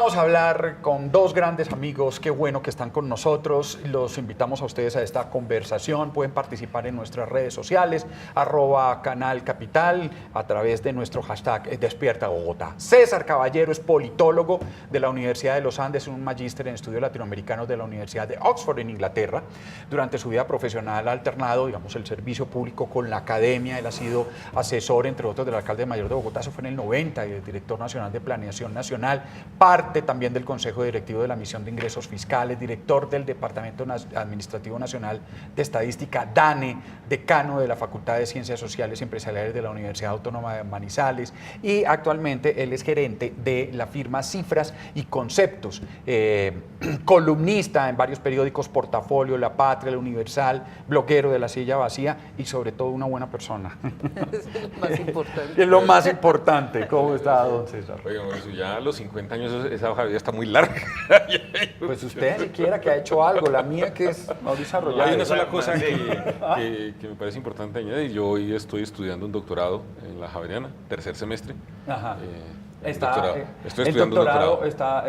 Vamos a hablar con dos grandes amigos, qué bueno que están con nosotros. Los invitamos a ustedes a esta conversación. Pueden participar en nuestras redes sociales, @Canal Capital, a través de nuestro hashtag Despierta Bogotá. César Caballero es politólogo de la Universidad de los Andes, un magíster en estudios latinoamericanos de la Universidad de Oxford en Inglaterra. Durante su vida profesional ha alternado, digamos, el servicio público con la academia. Él ha sido asesor, entre otros, del alcalde mayor de Bogotá, eso fue en el 90, y el director nacional de Planeación Nacional, parte también del Consejo Directivo de la Misión de Ingresos Fiscales, director del Departamento Administrativo Nacional de Estadística, DANE, decano de la Facultad de Ciencias Sociales y Empresariales de la Universidad Autónoma de Manizales, y actualmente él es gerente de la firma Cifras y Conceptos, columnista en varios periódicos, Portafolio, La Patria, El Universal, bloguero de La Silla Vacía y sobre todo una buena persona. Es lo más importante. Es lo más importante. ¿Cómo está, don César? Oiga, Mauricio, ya a los 50 años esa hoja ya está muy larga. Pues usted siquiera que ha hecho algo, la mía que es Mauricio Arroyave. Hay una sola cosa que me parece importante añadir. Yo hoy estoy estudiando un doctorado en la Javeriana, tercer semestre. Ajá. Estoy estudiando un doctorado. Está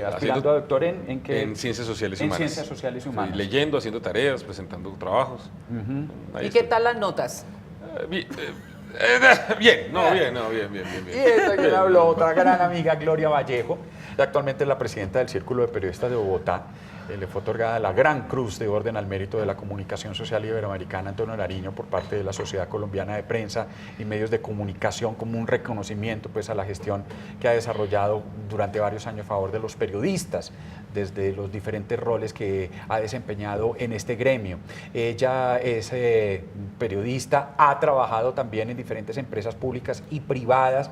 aspirando a doctor ¿en qué? En Ciencias Sociales y En Humanas. Ciencias Sociales y Humanas. Estoy leyendo, haciendo tareas, presentando trabajos. ¿Y qué tal las notas? Bien, bien. Y esta que le habló otra gran amiga, Gloria Vallejo, actualmente es la presidenta del Círculo de Periodistas de Bogotá. Le fue otorgada la Gran Cruz de Orden al Mérito de la Comunicación Social Iberoamericana Antonio Nariño por parte de la Sociedad Colombiana de Prensa y Medios de Comunicación, como un reconocimiento pues a la gestión que ha desarrollado durante varios años a favor de los periodistas, desde los diferentes roles que ha desempeñado en este gremio. Ella es periodista, ha trabajado también en diferentes empresas públicas y privadas,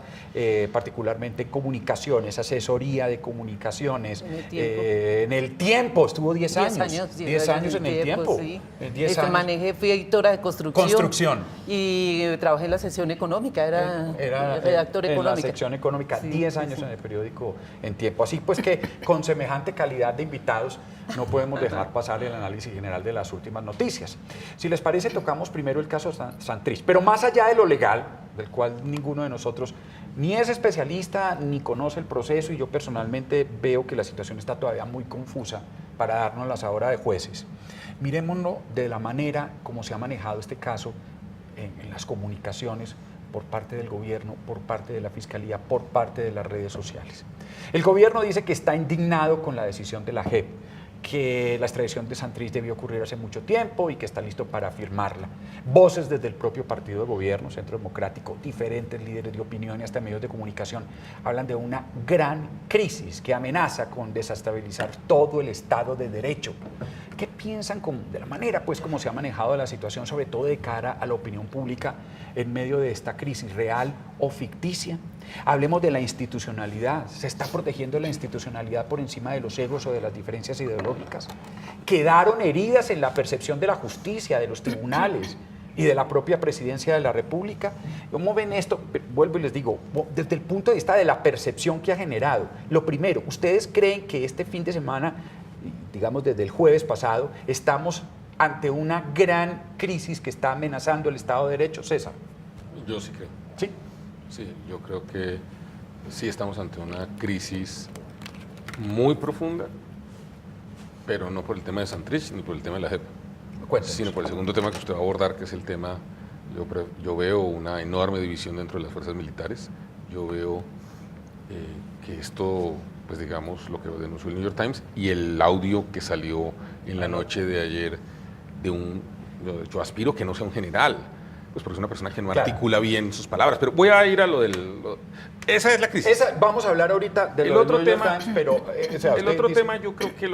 particularmente en comunicaciones, asesoría de comunicaciones. En el tiempo estuvo 10 años. 10 años en el tiempo. Sí. 10 años. Manejé, fui editora de construcción. Y trabajé en la sección económica, era redactor en económica. la sección económica, Sí, 10 años en el periódico En Tiempo. Así pues que con semejante calidad de invitados no podemos dejar pasar el análisis general de las últimas noticias. Si les parece, tocamos primero el caso Santrich, pero más allá de lo legal, del cual ninguno de nosotros ni es especialista ni conoce el proceso, y yo personalmente veo que la situación está todavía muy confusa para dárnoslas ahora de jueces. Mirémoslo de la manera como se ha manejado este caso en las comunicaciones por parte del gobierno, por parte de la Fiscalía, por parte de las redes sociales. El gobierno dice que está indignado con la decisión de la JEP, que la extradición de Santrich debió ocurrir hace mucho tiempo y que está listo para firmarla. Voces desde el propio partido de gobierno, Centro Democrático, diferentes líderes de opinión y hasta medios de comunicación hablan de una gran crisis que amenaza con desestabilizar todo el Estado de Derecho. ¿Qué piensan de la manera pues como se ha manejado la situación, sobre todo de cara a la opinión pública en medio de esta crisis real o ficticia? Hablemos de la institucionalidad. ¿Se está protegiendo la institucionalidad por encima de los egos o de las diferencias ideológicas? ¿Quedaron heridas en la percepción de la justicia, de los tribunales y de la propia presidencia de la República? ¿Cómo ven esto? Vuelvo y les digo, desde el punto de vista de la percepción que ha generado. Lo primero, ¿ustedes creen que este fin de semana, digamos desde el jueves pasado, estamos ante una gran crisis que está amenazando el Estado de Derecho? César. Yo sí creo. ¿Sí? Sí, yo creo que sí estamos ante una crisis muy profunda, pero no por el tema de Santrich ni por el tema de la JEP, sino por el segundo tema que usted va a abordar, que es el tema, yo veo una enorme división dentro de las fuerzas militares. Yo veo que esto, pues digamos, lo que denunció el New York Times y el audio que salió en la noche de ayer yo aspiro que no sea un general, pues porque es una persona que no articula bien sus palabras. Pero voy a ir a esa es la crisis. Vamos a hablar ahorita del otro tema, Times, pero el otro tema, yo creo que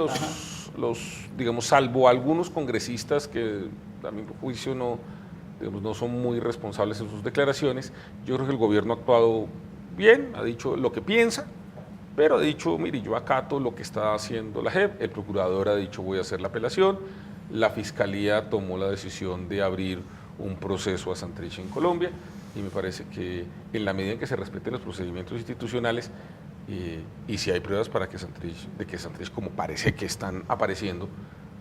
digamos, salvo algunos congresistas que a mi juicio no son muy responsables en sus declaraciones, yo creo que el gobierno ha actuado bien, ha dicho lo que piensa, pero ha dicho, mire, yo acato lo que está haciendo la JEP, el procurador ha dicho voy a hacer la apelación, la Fiscalía tomó la decisión de abrir un proceso a Santrich en Colombia, y me parece que en la medida en que se respeten los procedimientos institucionales y si hay pruebas de que Santrich, como parece que están apareciendo,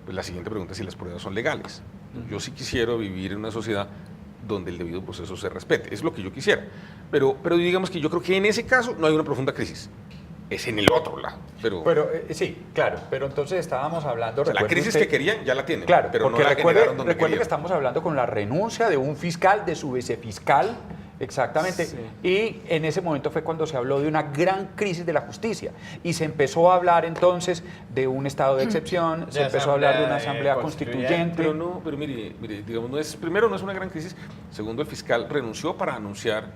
pues la siguiente pregunta es si las pruebas son legales. Yo sí quisiera vivir en una sociedad donde el debido proceso se respete, es lo que yo quisiera, pero digamos que yo creo que en ese caso no hay una profunda crisis. es en el otro lado. Pero sí, claro, pero entonces estábamos hablando... O sea, la crisis que querían ya la tienen, claro, pero porque no la generaron donde recuerde querían. que estamos hablando con la renuncia de un fiscal, de su vicefiscal, exactamente, Sí. y en ese momento fue cuando se habló de una gran crisis de la justicia y se empezó a hablar entonces de un estado de excepción, se empezó a hablar de una asamblea constituyente. Pero mire, digamos, primero no es una gran crisis, segundo el fiscal renunció para anunciar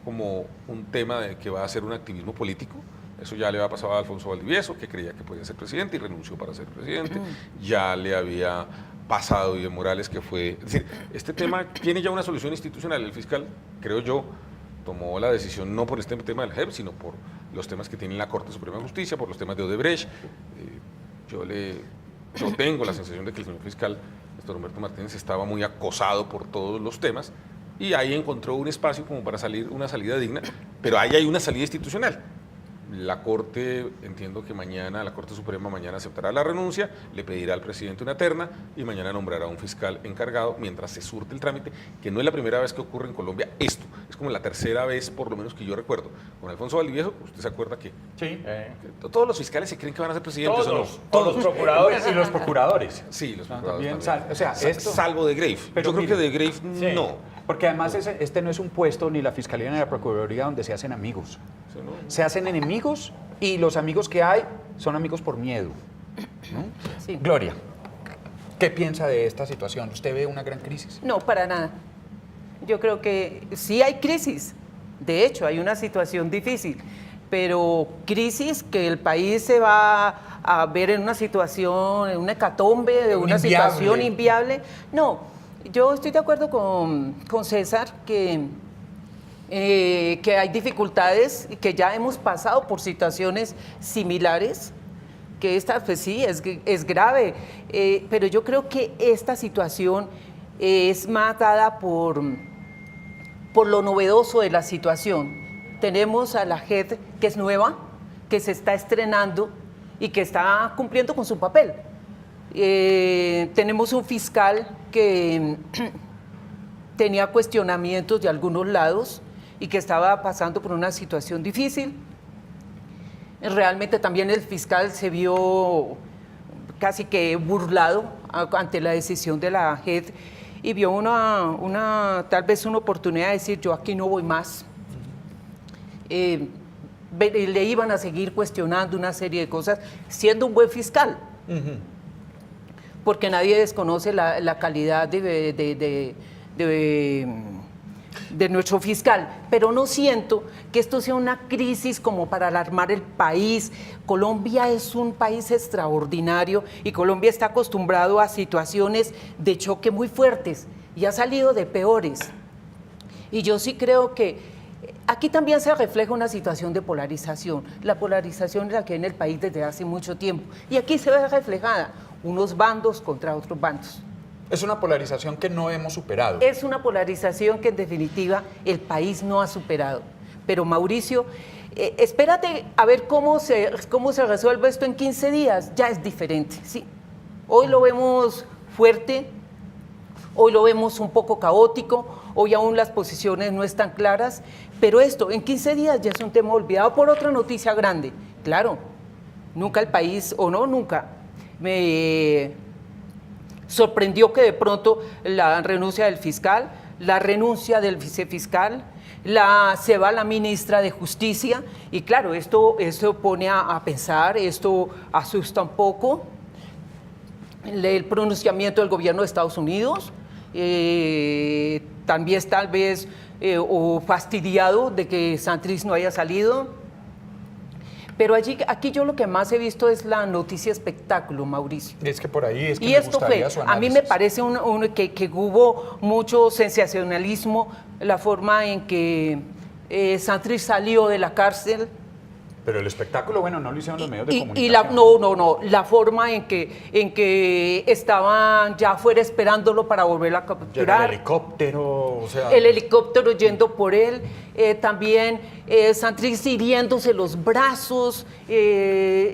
como un tema de que va a ser un activismo político. Eso ya le había pasado a Alfonso Valdivieso, que creía que podía ser presidente y renunció para ser presidente. Ya le había pasado a Evo Morales, que fue... Es decir, este tema tiene ya una solución institucional. El fiscal, creo yo, tomó la decisión no por este tema del JEP, sino por los temas que tiene la Corte Suprema de Justicia, por los temas de Odebrecht. Yo tengo la sensación de que el señor fiscal, Néstor Humberto Martínez, estaba muy acosado por todos los temas y ahí encontró un espacio como para una salida digna, pero ahí hay una salida institucional. La Corte, entiendo que la Corte Suprema mañana aceptará la renuncia, le pedirá al presidente una terna y mañana nombrará un fiscal encargado mientras se surte el trámite, que no es la primera vez que ocurre en Colombia esto, es como la tercera vez por lo menos que yo recuerdo. Con Alfonso Valdivieso, ¿usted se acuerda que todos los fiscales se creen que van a ser presidentes? Todos los procuradores y los procuradores. Sí, los procuradores también. O sea, esto, salvo de Grave. Pero yo creo que de Grave no. Porque además este no es un puesto ni la Fiscalía ni la Procuraduría donde se hacen amigos. Sí, ¿no? Se hacen enemigos y los amigos que hay son amigos por miedo, ¿no? Sí. Gloria, ¿qué piensa de esta situación? ¿Usted ve una gran crisis? No, para nada. Yo creo que sí hay crisis. De hecho, hay una situación difícil, pero crisis que el país se va a ver en una situación, en una hecatombe, de una situación inviable. No. Yo estoy de acuerdo con César que hay dificultades y que ya hemos pasado por situaciones similares, que esta pues sí es grave, pero yo creo que esta situación es más dada por lo novedoso de la situación. Tenemos a la JEP que es nueva, que se está estrenando y que está cumpliendo con su papel. Tenemos un fiscal que tenía cuestionamientos de algunos lados y que estaba pasando por una situación difícil. Realmente también el fiscal se vio casi que burlado ante la decisión de la JEP y vio tal vez una oportunidad de decir: yo aquí no voy más. Le iban a seguir cuestionando una serie de cosas, siendo un buen fiscal. Porque nadie desconoce la calidad de nuestro fiscal, pero no siento que esto sea una crisis como para alarmar el país. Colombia es un país extraordinario y Colombia está acostumbrado a situaciones de choque muy fuertes y ha salido de peores. Y yo sí creo que aquí también se refleja una situación de polarización. La polarización es la que hay en el país desde hace mucho tiempo y aquí se ve reflejada unos bandos contra otros bandos. Es una polarización que no hemos superado. Es una polarización que en definitiva el país no ha superado. Pero Mauricio, espérate a ver cómo se resuelve esto en 15 días. Ya es diferente, ¿sí? Hoy lo vemos fuerte, hoy lo vemos un poco caótico, hoy aún las posiciones no están claras, pero esto en 15 días ya es un tema olvidado por otra noticia grande. Claro, nunca el país, o no, nunca, me sorprendió que de pronto la renuncia del fiscal, la renuncia del vicefiscal, se va la ministra de Justicia y claro, esto pone a pensar, esto asusta un poco. El pronunciamiento del gobierno de Estados Unidos, también tal vez o fastidiado de que Santrich no haya salido. Pero aquí yo lo que más he visto es la noticia espectáculo, Mauricio. Es que por ahí es que y me esto gustaría fue, su a mí me parece que hubo mucho sensacionalismo, la forma en que Santrich salió de la cárcel. Pero el espectáculo, bueno, no lo hicieron los medios de comunicación. No, la forma en que estaban ya afuera esperándolo para volver a capturar. El helicóptero, o sea... El helicóptero yendo por él. también Santrich hiriéndose los brazos,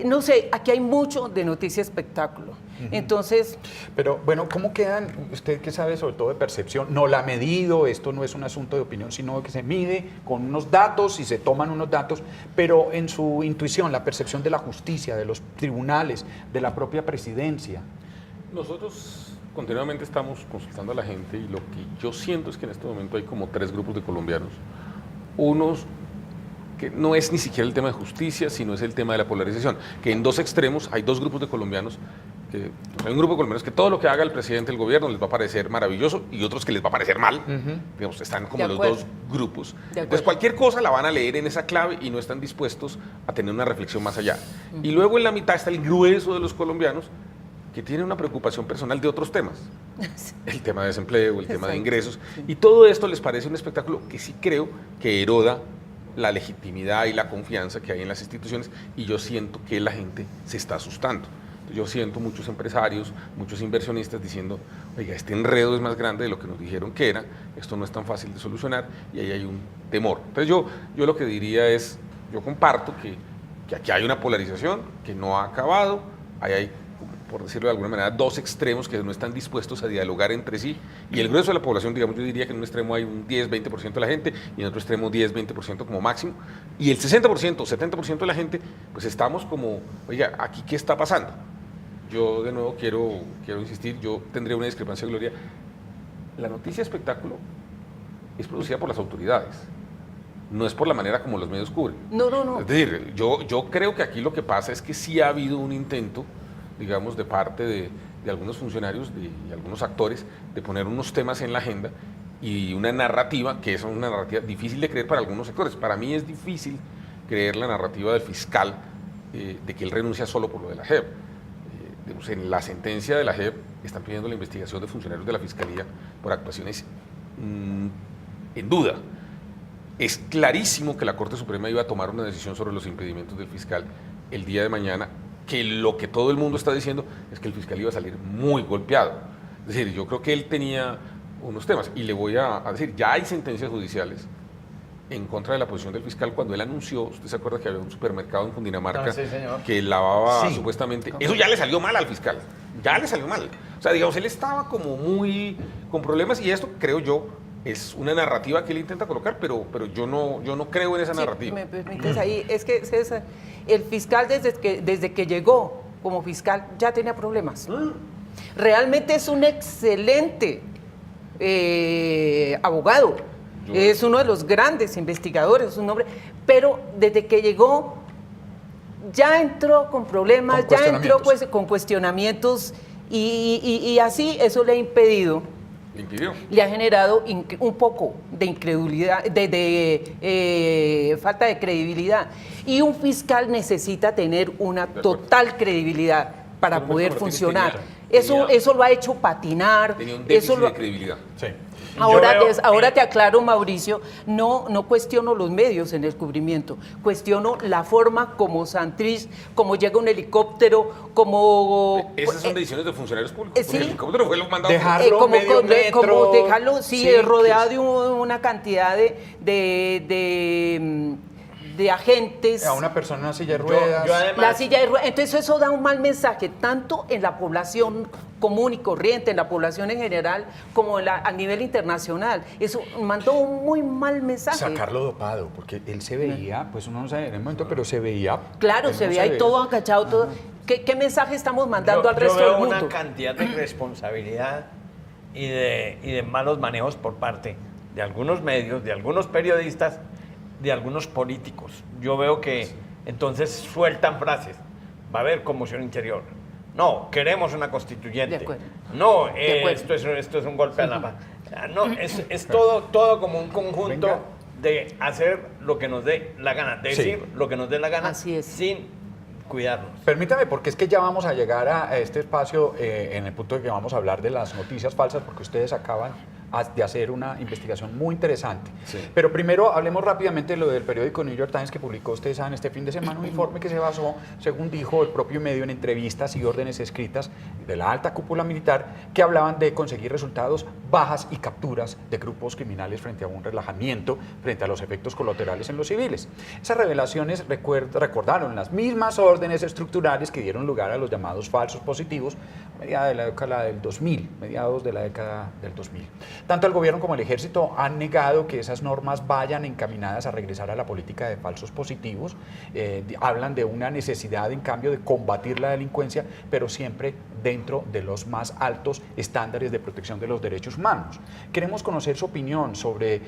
no sé, aquí hay mucho de noticia espectáculo. Entonces... Pero bueno, ¿cómo quedan, usted que sabe sobre todo de percepción, no la ha medido, esto no es un asunto de opinión, sino que se mide con unos datos y se toman unos datos, pero en su intuición, la percepción de la justicia, de los tribunales, de la propia presidencia? Nosotros continuamente estamos consultando a la gente y lo que yo siento es que en este momento hay como 3 grupos de colombianos. Unos que no es ni siquiera el tema de justicia, sino es el tema de la polarización, que en 2 extremos hay 2 grupos de colombianos. Hay un grupo de colombianos que todo lo que haga el presidente del gobierno les va a parecer maravilloso y otros que les va a parecer mal. Digamos, están como los 2 grupos. Entonces cualquier cosa la van a leer en esa clave y no están dispuestos a tener una reflexión más allá. Y luego en la mitad está el grueso de los colombianos que tienen una preocupación personal de otros temas. El tema de desempleo, el tema de ingresos. Y todo esto les parece un espectáculo que sí creo que eroda la legitimidad y la confianza que hay en las instituciones, y yo siento que la gente se está asustando. Yo siento muchos empresarios, muchos inversionistas diciendo, oiga, este enredo es más grande de lo que nos dijeron que era, esto no es tan fácil de solucionar, y ahí hay un temor. Entonces yo lo que diría es, yo comparto que aquí hay una polarización que no ha acabado, ahí hay, por decirlo de alguna manera, 2 extremos que no están dispuestos a dialogar entre sí, y el grueso de la población, digamos, yo diría que en un extremo hay un 10-20% de la gente, y en otro extremo 10-20% como máximo, y el 60%, 70% de la gente, pues estamos como, oiga, ¿aquí qué está pasando? Yo de nuevo quiero insistir, yo tendría una discrepancia, Gloria. La noticia espectáculo es producida por las autoridades, no es por la manera como los medios cubren. No. Es decir, yo creo que aquí lo que pasa es que sí ha habido un intento, digamos, de parte de algunos funcionarios y algunos actores de poner unos temas en la agenda y una narrativa, que es una narrativa difícil de creer para algunos sectores. Para mí es difícil creer la narrativa del fiscal de que él renuncia solo por lo de la JEP. En la sentencia de la JEP están pidiendo la investigación de funcionarios de la Fiscalía por actuaciones en duda. Es clarísimo que la Corte Suprema iba a tomar una decisión sobre los impedimentos del fiscal el día de mañana, que lo que todo el mundo está diciendo es que el fiscal iba a salir muy golpeado. Es decir, yo creo que él tenía unos temas, y le voy a decir, ya hay sentencias judiciales en contra de la posición del fiscal cuando él anunció, usted se acuerda que había un supermercado en Cundinamarca que lavaba supuestamente, eso ya le salió mal al fiscal, ya le salió mal. O sea, digamos, él estaba como muy con problemas, y esto creo yo es una narrativa que él intenta colocar, pero yo no creo en esa narrativa. Me permites ahí, es que César, el fiscal desde que llegó como fiscal ya tenía problemas. Realmente es un excelente abogado. Es uno de los grandes investigadores, es un hombre, pero desde que llegó ya entró con problemas, ya entró pues, con cuestionamientos y así eso le ha impedido. Le ha generado un poco de incredulidad, de falta de credibilidad. Y un fiscal necesita tener una total credibilidad para poder funcionar. Eso lo ha hecho patinar. Tenía un déficit de credibilidad. Sí. Ahora te aclaro, Mauricio, no cuestiono los medios en el cubrimiento, cuestiono la forma como Santrich, como llega un helicóptero, como... Esas son decisiones de funcionarios públicos. Sí. El helicóptero fue lo mandado. Dejarlo como dejarlo, sí, rodeado de una cantidad de agentes. A una persona en una silla de ruedas. Yo además, La silla de ruedas. Entonces eso da un mal mensaje, tanto en la población común y corriente, en la población en general, como a nivel internacional. Eso mandó un muy mal mensaje. Sacarlo dopado, porque él se veía, pues uno no sabe en el momento, pero se veía. Claro, se veía ahí todo agachado, todo. ¿Qué mensaje estamos mandando al resto yo veo del mundo? una cantidad de irresponsabilidad y de malos manejos por parte de algunos medios, de algunos periodistas, de algunos políticos. Yo veo que entonces sueltan frases. Va a haber conmoción interior. No, queremos una constituyente. De acuerdo. No, De acuerdo. esto es un golpe a la paz. No, es todo como un conjunto de hacer lo que nos dé la gana, decir lo que nos dé la gana. Así es. Sin cuidarnos. Permítame, porque es que ya vamos a llegar a este espacio en el punto de que vamos a hablar de las noticias falsas, porque ustedes acaban de hacer una investigación muy interesante. Sí. Pero primero hablemos rápidamente de lo del periódico New York Times que publicó, ustedes saben, este fin de semana un informe que se basó, según dijo el propio medio, en entrevistas y órdenes escritas de la alta cúpula militar que hablaban de conseguir resultados, bajas y capturas de grupos criminales frente a un relajamiento frente a los efectos colaterales en los civiles. Esas revelaciones recordaron las mismas órdenes estructurales que dieron lugar a los llamados falsos positivos mediados de la década del 2000, mediados de la década del 2000. Tanto el gobierno como el ejército han negado que esas normas vayan encaminadas a regresar a la política de falsos positivos. Hablan de una necesidad, en cambio, de combatir la delincuencia, pero siempre dentro de los más altos estándares de protección de los derechos humanos. Queremos conocer su opinión sobre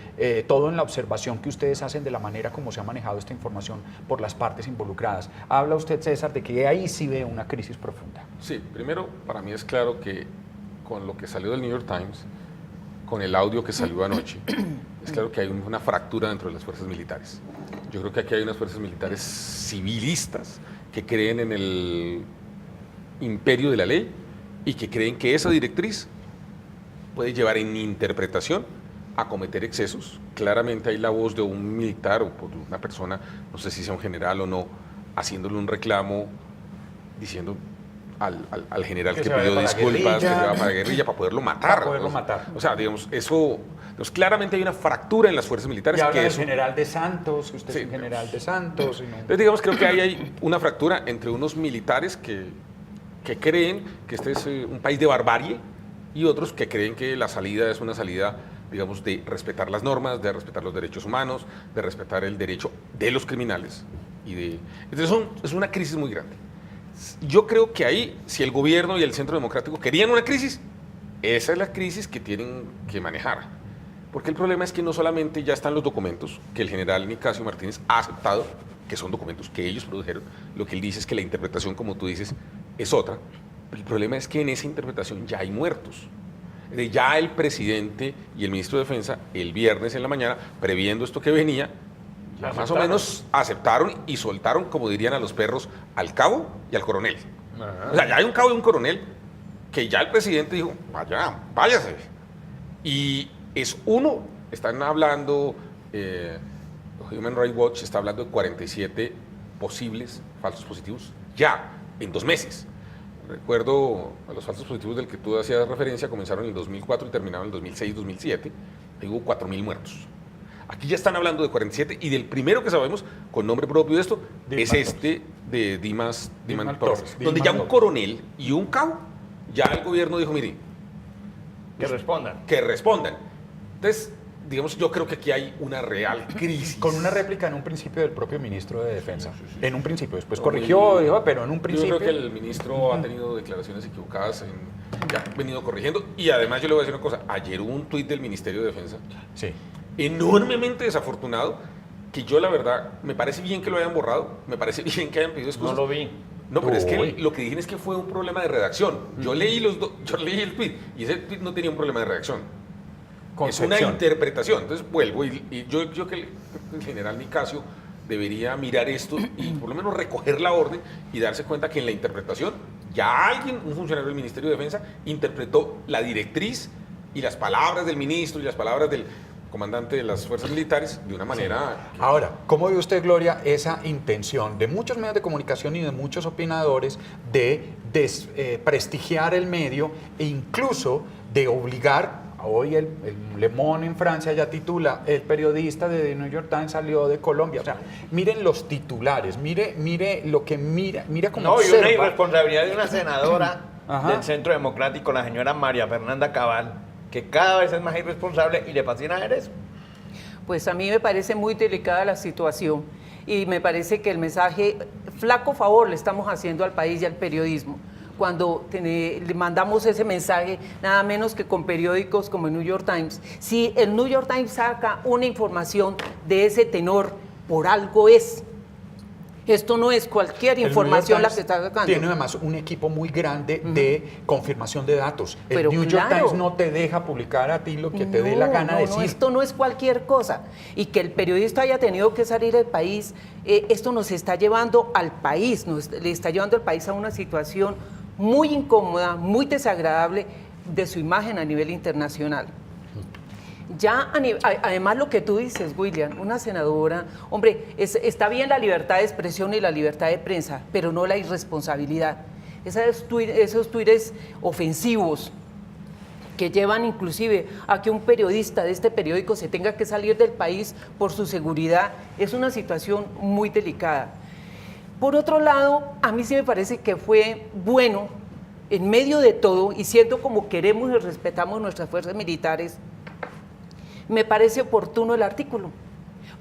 todo en la observación que ustedes hacen de la manera como se ha manejado esta información por las partes involucradas. Habla usted, César, de que ahí sí ve una crisis profunda. Sí, primero, para mí es claro que con lo que salió del New York Times, con el audio que salió anoche, es claro que hay una fractura dentro de las fuerzas militares. Yo creo que aquí hay unas fuerzas militares civilistas que creen en el imperio de la ley y que creen que esa directriz puede llevar en interpretación a cometer excesos. Claramente hay la voz de un militar o por una persona, no sé si sea un general o no, haciéndole un reclamo, diciendo al general que pidió disculpas, que se va para la guerrilla, para poderlo matar. Para poderlo matar. O sea, digamos, eso... Entonces, claramente hay una fractura en las fuerzas militares. Y habla que del es general de Santos, que usted Sí, es un general de Santos. Y no... Entonces, digamos, creo que hay una fractura entre unos militares que creen que este es un país de barbarie y otros que creen que la salida es una salida, digamos, de respetar las normas, de respetar los derechos humanos, de respetar el derecho de los criminales. Entonces, es una crisis muy grande. Yo creo que ahí, si el gobierno y el Centro Democrático querían una crisis, esa es la crisis que tienen que manejar. Porque el problema es que no solamente ya están los documentos que el general Nicasio Martínez ha aceptado, que son documentos que ellos produjeron, lo que él dice es que la interpretación, como tú dices, es otra. Pero el problema es que en esa interpretación ya hay muertos. Ya el presidente y el ministro de Defensa, el viernes en la mañana, previendo esto que venía, ya más o menos aceptaron y soltaron, como dirían a los perros, al cabo y al coronel. O sea, ya hay un cabo y un coronel que ya el presidente dijo, vaya, váyase. Y es uno, están hablando, Human Rights Watch está hablando de 47 posibles falsos positivos ya, en 2 meses. Recuerdo a los falsos positivos del que tú hacías referencia, comenzaron en el 2004 y terminaron en el 2006-2007, y hubo 4.000 muertos. Aquí ya están hablando de 47 y del primero que sabemos con nombre propio de esto es este de Dimas Torres, donde ya un coronel y un cabo, ya el gobierno dijo, mire, Que respondan. que respondan. Entonces, digamos, yo creo que aquí hay una real crisis. Con una réplica en un principio del propio ministro de Defensa. En un principio, después corrigió, dijo, pero en un principio... Yo creo que el ministro ha tenido declaraciones equivocadas, ya ha venido corrigiendo. Y además yo le voy a decir una cosa, ayer hubo un tuit del Ministerio de Defensa, Sí. enormemente desafortunado, que yo la verdad, me parece bien que lo hayan borrado, me parece bien que hayan pedido excusas. No lo vi. No, pero es que Uy. lo que dijen es que fue un problema de redacción. Yo leí yo leí el tweet y ese tweet no tenía un problema de redacción. Es una Concepción. interpretación. Entonces vuelvo y yo que el general Nicasio debería mirar esto y por lo menos recoger la orden y darse cuenta que en la interpretación ya alguien, un funcionario del Ministerio de Defensa, interpretó la directriz y las palabras del ministro y las palabras del comandante de las fuerzas militares de una manera... Ahora, ¿cómo ve usted, Gloria, esa intención de muchos medios de comunicación y de muchos opinadores de desprestigiar el medio e incluso de obligar, hoy el Le Monde en Francia ya titula, el periodista de The New York Times salió de Colombia? O sea, miren los titulares, mire lo que mira cómo No, y observa. una irresponsabilidad de una senadora Ajá. del Centro Democrático, la señora María Fernanda Cabal, que cada vez es más irresponsable y le fascina ver eso. Pues a mí me parece muy delicada la situación y me parece que el mensaje, flaco favor le estamos haciendo al país y al periodismo cuando le mandamos ese mensaje, nada menos que con periódicos como el New York Times. Si el New York Times saca una información de ese tenor, por algo es. Esto no es cualquier El información New la York que está Times sacando. tiene además un equipo muy grande de confirmación de datos. El Pero New York claro. Times no te deja publicar a ti lo que te dé la gana decir. No, esto no es cualquier cosa. Y que el periodista haya tenido que salir del país, esto nos está llevando al país, le está llevando al país a una situación muy incómoda, muy desagradable de su imagen a nivel internacional. Ya, además lo que tú dices, William, una senadora, hombre, está bien la libertad de expresión y la libertad de prensa, pero no la irresponsabilidad. Esos tuires ofensivos que llevan inclusive a que un periodista de este periódico se tenga que salir del país por su seguridad, es una situación muy delicada. Por otro lado, a mí sí me parece que fue bueno, en medio de todo, y siendo como queremos y respetamos nuestras fuerzas militares, me parece oportuno el artículo,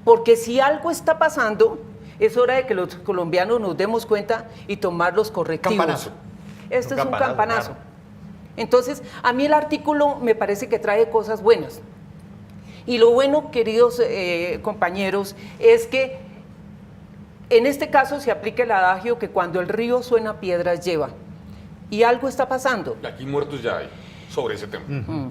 porque si algo está pasando, es hora de que los colombianos nos demos cuenta y tomar los correctivos. Campanazo. Esto es un campanazo. Claro. Entonces, a mí el artículo me parece que trae cosas buenas. Y lo bueno, queridos compañeros, es que en este caso se aplica el adagio que cuando el río suena, piedras lleva. Y algo está pasando. Aquí muertos ya hay sobre ese tema.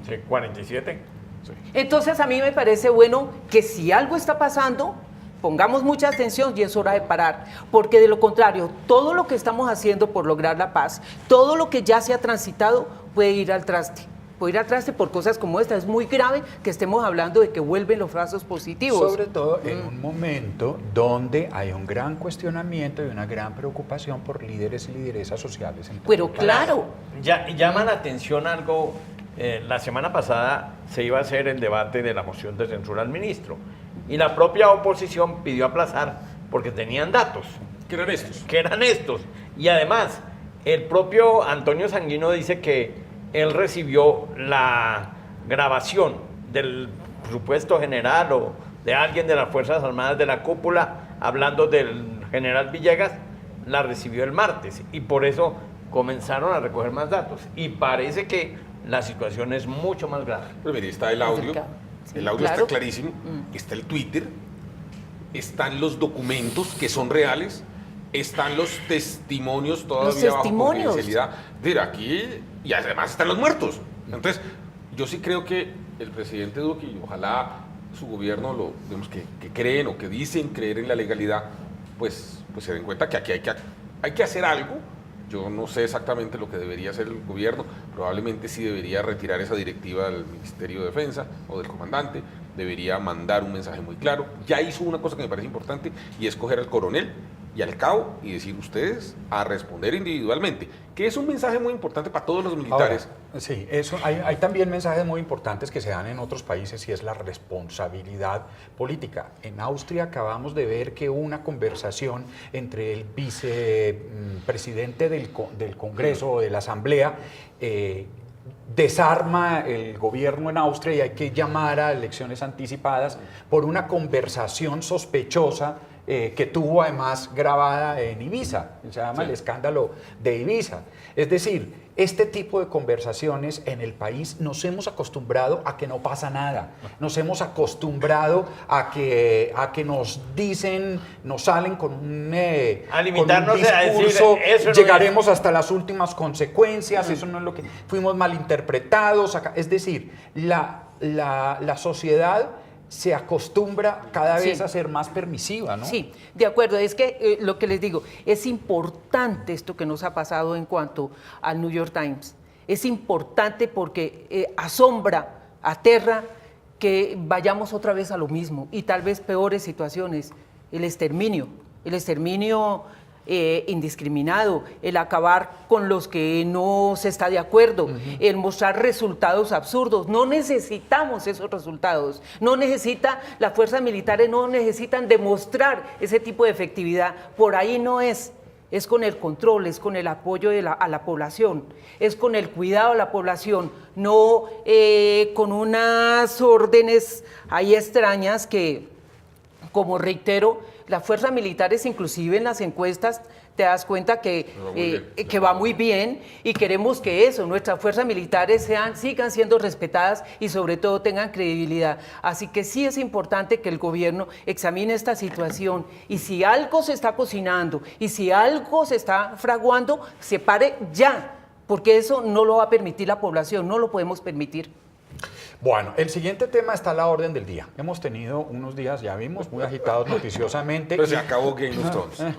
Sí, 47. Sí. Entonces a mí me parece bueno que si algo está pasando, pongamos mucha atención y es hora de parar, porque de lo contrario, todo lo que estamos haciendo por lograr la paz, todo lo que ya se ha transitado puede ir al traste. Puede ir al traste por cosas como esta. Es muy grave que estemos hablando de que vuelven los falsos positivos. Sobre todo en un momento donde hay un gran cuestionamiento y una gran preocupación por líderes y lideresas sociales. Pero claro. Llama la atención algo. La semana pasada se iba a hacer el debate de la moción de censura al ministro y la propia oposición pidió aplazar porque tenían datos. ¿Qué eran estos? Que eran estos. Y además, el propio Antonio Sanguino dice que él recibió la grabación del supuesto general o de alguien de las Fuerzas Armadas de la cúpula hablando del general Villegas, la recibió el martes y por eso comenzaron a recoger más datos. Y parece que la situación es mucho más grave. Pero mire, está el audio. Sí, el audio claro. está clarísimo. Está el Twitter. Están los documentos que son reales. Están los testimonios todavía bajo confidencialidad. Mira, aquí, y además están los muertos. Entonces, yo sí creo que el presidente Duque, y ojalá su gobierno, digamos, que creen o que dicen creer en la legalidad, pues se den cuenta que aquí hay que hacer algo. Yo no sé exactamente lo que debería hacer el gobierno, probablemente sí debería retirar esa directiva del Ministerio de Defensa o del comandante, debería mandar un mensaje muy claro. Ya hizo una cosa que me parece importante y es coger al coronel y al cabo y decir ustedes a responder individualmente, que es un mensaje muy importante para todos los militares. Ahora, sí, eso, hay también mensajes muy importantes que se dan en otros países y es la responsabilidad política. En Austria acabamos de ver que hubo una conversación entre el vicepresidente del Congreso o de la Asamblea, desarma el gobierno en Austria y hay que llamar a elecciones anticipadas por una conversación sospechosa que tuvo además grabada en Ibiza, se llama el escándalo de Ibiza. Es decir, este tipo de conversaciones en el país nos hemos acostumbrado a que no pasa nada, nos hemos acostumbrado a que nos dicen, nos salen con un, a limitarnos con un discurso, a decir, eso no llegaremos hasta las últimas consecuencias, eso no es lo que fuimos malinterpretados, es decir, la sociedad se acostumbra cada vez a ser más permisiva, ¿no? Sí, de acuerdo. Es que lo que les digo, es importante esto que nos ha pasado en cuanto al New York Times. Es importante porque asombra, aterra que vayamos otra vez a lo mismo y tal vez peores situaciones. El exterminio indiscriminado, el acabar con los que no se está de acuerdo, el mostrar resultados absurdos. No necesitamos esos resultados, no necesita, las fuerzas militares no necesitan demostrar ese tipo de efectividad, por ahí no es con el control, es con el apoyo a la población, es con el cuidado a la población, no con unas órdenes ahí extrañas que, como reitero, las fuerzas militares, inclusive en las encuestas, te das cuenta que va muy bien y queremos que eso, nuestras fuerzas militares sigan siendo respetadas y sobre todo tengan credibilidad. Así que sí es importante que el gobierno examine esta situación y si algo se está cocinando y si algo se está fraguando, se pare ya, porque eso no lo va a permitir la población, no lo podemos permitir. Bueno, el siguiente tema está a la orden del día. Hemos tenido unos días, ya vimos, muy agitados noticiosamente. Pero se acabó Game of Thrones.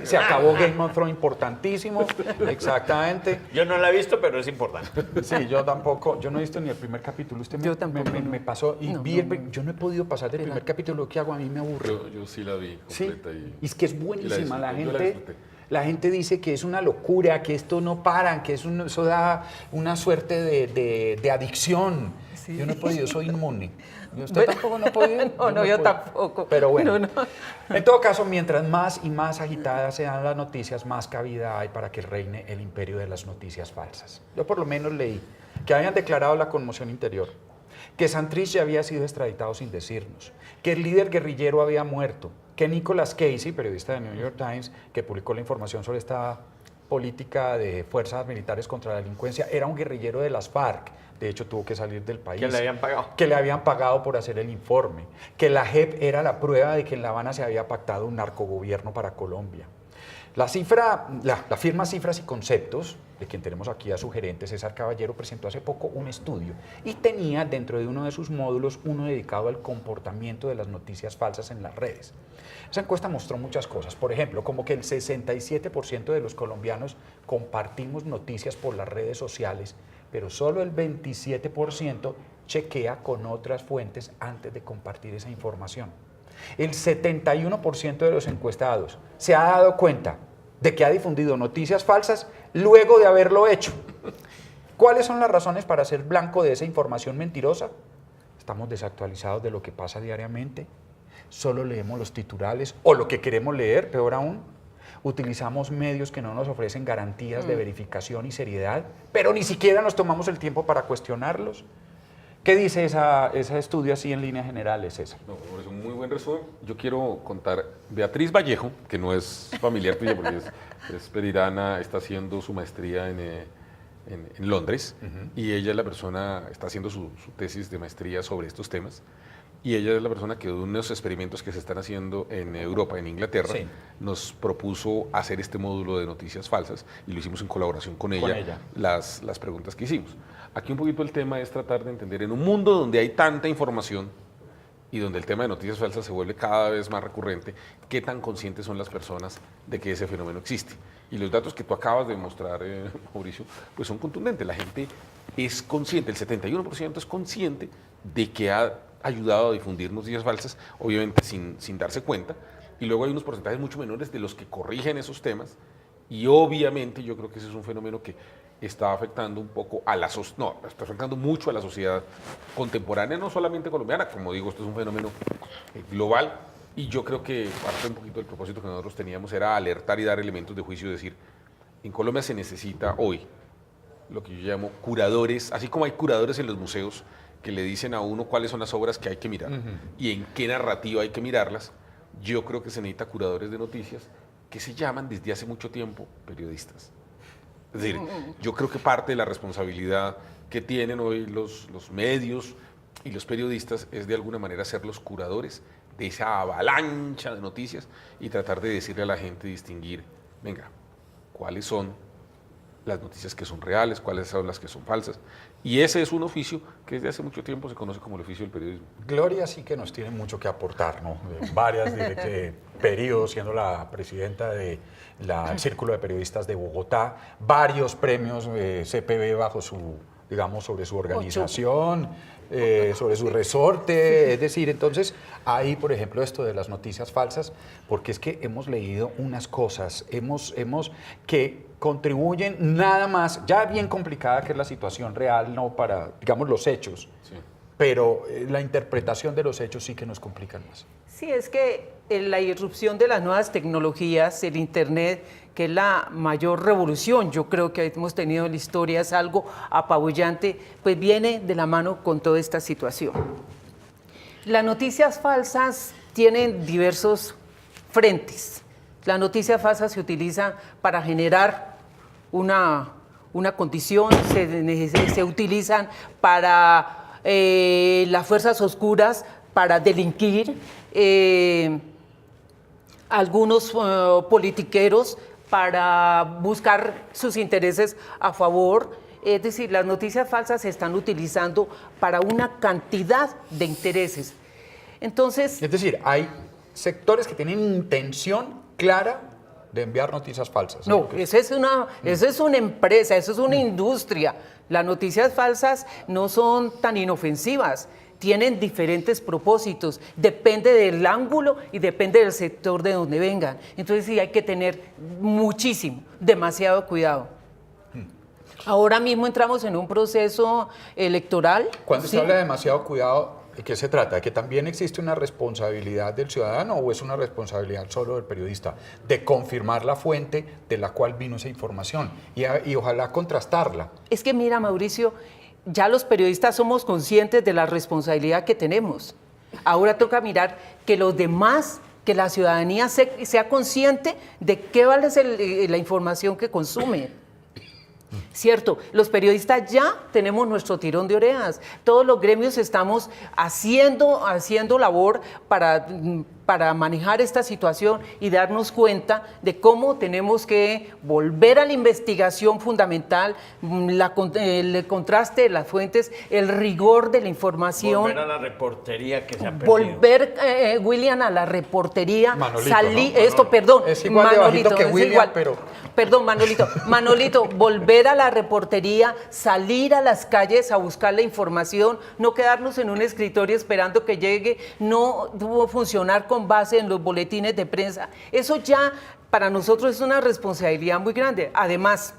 Se acabó Game of Thrones, importantísimo, exactamente. Yo no la he visto, pero es importante. Sí, yo tampoco, yo no he visto ni el primer capítulo. Usted Yo tampoco, no. me pasó y No, vi no. yo no he podido pasar del primer capítulo. ¿Qué hago? A mí me aburre. Yo sí la vi Sí, completa. y es que es buenísima. la La disfruté, yo la gente, disfruté. la gente dice que es una locura, que esto no paran, que eso da una suerte de adicción. Sí. Yo no he podido, soy inmune. ¿Y usted Bueno, tampoco no ha podido? no, yo puedo. tampoco. Pero bueno, No, no. en todo caso, mientras más y más agitadas sean las noticias, más cabida hay para que reine el imperio de las noticias falsas. Yo por lo menos leí que habían declarado la conmoción interior, que Santrich ya había sido extraditado sin decirnos, que el líder guerrillero había muerto, que Nicholas Casey, periodista de New York Times, que publicó la información sobre esta política de fuerzas militares contra la delincuencia, era un guerrillero de las FARC. De hecho, tuvo que salir del país. Que le habían pagado. Que le habían pagado por hacer el informe. Que la JEP era la prueba de que en La Habana se había pactado un narcogobierno para Colombia. La firma Cifras y Conceptos, de quien tenemos aquí a su gerente César Caballero, presentó hace poco un estudio y tenía dentro de uno de sus módulos uno dedicado al comportamiento de las noticias falsas en las redes. Esa encuesta mostró muchas cosas, por ejemplo, como que el 67% de los colombianos compartimos noticias por las redes sociales, pero solo el 27% chequea con otras fuentes antes de compartir esa información. El 71% de los encuestados se ha dado cuenta de que ha difundido noticias falsas luego de haberlo hecho. ¿Cuáles son las razones para ser blanco de esa información mentirosa? Estamos desactualizados de lo que pasa diariamente. Solo leemos los titulares o lo que queremos leer, peor aún. Utilizamos medios que no nos ofrecen garantías de verificación y seriedad, pero ni siquiera nos tomamos el tiempo para cuestionarlos. ¿Qué dice ese estudio así en líneas generales, César? No, es un muy buen resumen. Yo quiero contar, Beatriz Vallejo, que no es familiar tuya porque es perirana, está haciendo su maestría en Londres, y ella es la persona, está haciendo su tesis de maestría sobre estos temas, y ella es la persona que de unos experimentos que se están haciendo en Europa, en Inglaterra, Sí. nos propuso hacer este módulo de noticias falsas, y lo hicimos en colaboración con ella. Las preguntas que hicimos. Aquí un poquito el tema es tratar de entender, en un mundo donde hay tanta información y donde el tema de noticias falsas se vuelve cada vez más recurrente, qué tan conscientes son las personas de que ese fenómeno existe. Y los datos que tú acabas de mostrar, Mauricio, pues son contundentes. La gente es consciente, el 71% es consciente de que ha ayudado a difundir noticias falsas, obviamente sin darse cuenta, y luego hay unos porcentajes mucho menores de los que corrigen esos temas, y obviamente yo creo que ese es un fenómeno que está afectando un poco a está afectando mucho a la sociedad contemporánea, no solamente colombiana, como digo, esto es un fenómeno global, y yo creo que parte un poquito del propósito que nosotros teníamos era alertar y dar elementos de juicio, decir, en Colombia se necesita hoy lo que yo llamo curadores, así como hay curadores en los museos que le dicen a uno cuáles son las obras que hay que mirar y en qué narrativa hay que mirarlas, yo creo que se necesita curadores de noticias que se llaman desde hace mucho tiempo periodistas. Es decir, yo creo que parte de la responsabilidad que tienen hoy los medios y los periodistas es de alguna manera ser los curadores de esa avalancha de noticias y tratar de decirle a la gente, distinguir, venga, cuáles son las noticias que son reales, cuáles son las que son falsas. Y ese es un oficio que desde hace mucho tiempo se conoce como el oficio del periodismo. Gloria sí que nos tiene mucho que aportar, ¿no? Varias periodos siendo la presidenta del Círculo de Periodistas de Bogotá, varios premios CPB bajo su, digamos, sobre su organización, sobre su resorte, es decir, entonces ahí, por ejemplo, esto de las noticias falsas, porque es que hemos leído unas cosas, que contribuyen nada más, ya bien complicada que es la situación real, no para, digamos, los hechos, Sí. pero la interpretación de los hechos sí que nos complican más. Sí, es que la irrupción de las nuevas tecnologías, el Internet, que es la mayor revolución, yo creo que hemos tenido en la historia, es algo apabullante, pues viene de la mano con toda esta situación. Las noticias falsas tienen diversos frentes. Las noticias falsas se utilizan para generar una condición, se utilizan para las fuerzas oscuras, para delinquir, algunos politiqueros para buscar sus intereses a favor Es decir, las noticias falsas se están utilizando para una cantidad de intereses. Entonces, Es decir, hay sectores que tienen intención clara de enviar noticias falsas. no, esa es una empresa, eso es una industria. Las noticias falsas no son tan inofensivas, tienen diferentes propósitos, depende del ángulo y depende del sector de donde vengan. Entonces sí hay que tener muchísimo, demasiado cuidado. Ahora mismo entramos en un proceso electoral. Cuando ¿sí? se habla de demasiado cuidado, ¿de qué se trata? ¿De que también existe una responsabilidad del ciudadano o es una responsabilidad solo del periodista de confirmar la fuente de la cual vino esa información y ojalá contrastarla? Es que mira, Mauricio, ya los periodistas somos conscientes de la responsabilidad que tenemos. Ahora toca mirar que los demás, que la ciudadanía sea consciente de qué vale la información que consume. Cierto, los periodistas ya tenemos nuestro tirón de orejas. Todos los gremios estamos haciendo labor para manejar esta situación y darnos cuenta de cómo tenemos que volver a la investigación fundamental, el contraste de las fuentes, el rigor de la información. Volver a la reportería que se ha perdido. Volver, William, a la reportería. Manolito, ¿no? Perdón. Es igual de bajito que es William, igual. pero... Perdón, Manolito, volver a la reportería, salir a las calles a buscar la información, no quedarnos en un escritorio esperando que llegue, no funcionar con base en los boletines de prensa. Eso ya para nosotros es una responsabilidad muy grande. Además,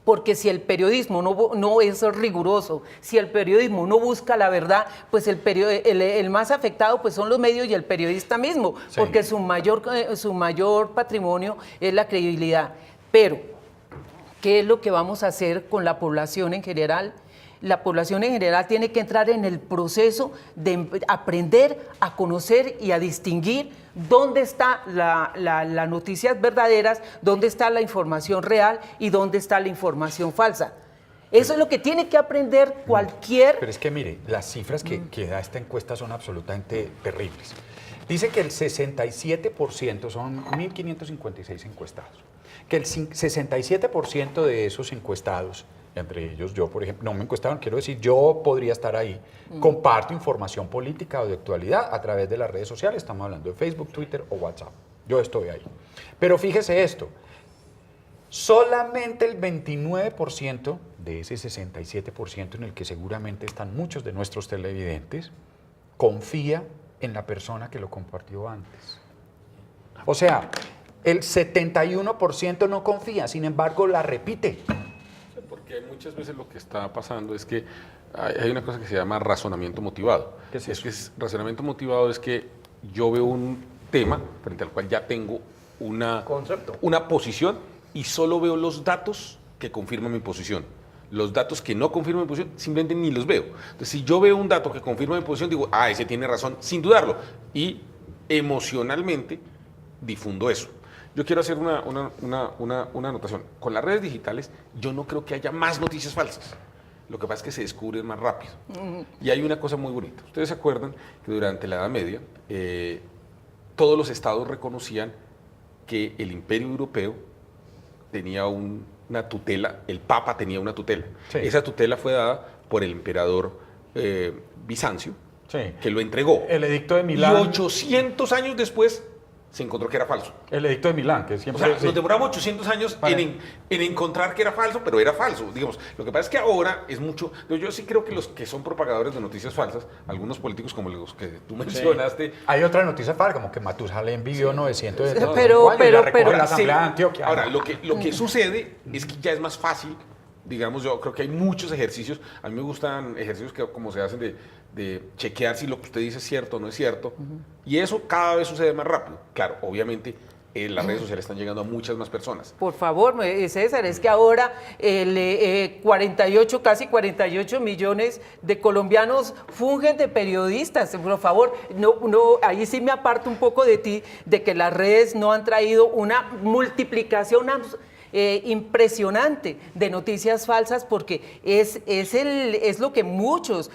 porque si el periodismo no es riguroso, si el periodismo no busca la verdad, pues el más afectado pues son los medios y el periodista mismo, Sí. porque su mayor patrimonio es la credibilidad. Pero, ¿qué es lo que vamos a hacer con la población en general? La población en general tiene que entrar en el proceso de aprender a conocer y a distinguir dónde está las noticias verdaderas, dónde está la información real y dónde está la información falsa. Eso es lo que tiene que aprender cualquier... Pero es que mire, las cifras que da esta encuesta son absolutamente terribles. Dice que el 67%, son 1.556 encuestados, que el 67% de esos encuestados, entre ellos yo, por ejemplo, no me encuestaron, quiero decir, yo podría estar ahí, comparto información política o de actualidad a través de las redes sociales, estamos hablando de Facebook, Twitter o WhatsApp, yo estoy ahí. Pero fíjese esto, solamente el 29% de ese 67% en el que seguramente están muchos de nuestros televidentes, confía en la persona que lo compartió antes. O sea, el 71% no confía, sin embargo la repite. Porque muchas veces lo que está pasando es que hay una cosa que se llama razonamiento motivado. ¿Qué es eso? Razonamiento motivado es que yo veo un tema frente al cual ya tengo una posición y solo veo los datos que confirman mi posición. Los datos que no confirman mi posición simplemente ni los veo. Entonces, si yo veo un dato que confirma mi posición, digo, ese tiene razón, sin dudarlo. Y emocionalmente difundo eso. Yo quiero hacer una anotación. Con las redes digitales, yo no creo que haya más noticias falsas. Lo que pasa es que se descubren más rápido. Y hay una cosa muy bonita. Ustedes se acuerdan que durante la Edad Media, todos los estados reconocían que el Imperio Europeo tenía una tutela, el Papa tenía una tutela. Sí. Esa tutela fue dada por el emperador Bizancio, Sí. que lo entregó. El edicto de Y Milán. 800 años después se encontró que era falso. El edicto de Milán, que O siempre... sea, sí. nos demoramos 800 años en encontrar que era falso, pero era falso. Digamos, lo que pasa es que ahora es mucho... Yo sí creo que los que son propagadores de noticias falsas, algunos políticos como los que tú mencionaste... Hay otra noticia falsa, como que Matusalén vivió 900 Pero- años y la recoge pero- la Sí. Asamblea de Antioquia. Ahora, lo que sucede es que ya es más fácil, digamos, yo creo que hay muchos ejercicios, a mí me gustan ejercicios que como se hacen de chequear si lo que usted dice es cierto o no es cierto, y eso cada vez sucede más rápido. Claro, obviamente las redes sociales están llegando a muchas más personas. Por favor, César, es que ahora casi 48 millones de colombianos fungen de periodistas. Por favor, ahí sí me aparto un poco de ti, de que las redes no han traído una multiplicación impresionante de noticias falsas porque es lo que muchos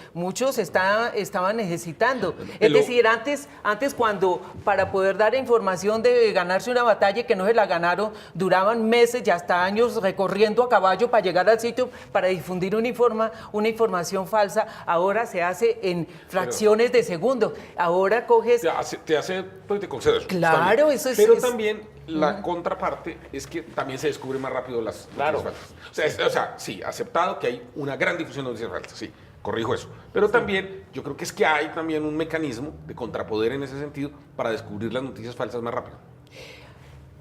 estaban necesitando. Es decir, antes cuando para poder dar información de ganarse una batalla que no se la ganaron, duraban meses y hasta años recorriendo a caballo para llegar al sitio para difundir una información falsa. Ahora se hace en fracciones de segundo. Ahora coges... Pues te concedo eso. Claro, eso es... Pero también la contraparte es que también se descubre más rápido las noticias falsas. O sea, sí, aceptado que hay una gran difusión de noticias falsas, sí, corrijo eso. Pero también, yo creo que es que hay también un mecanismo de contrapoder en ese sentido para descubrir las noticias falsas más rápido.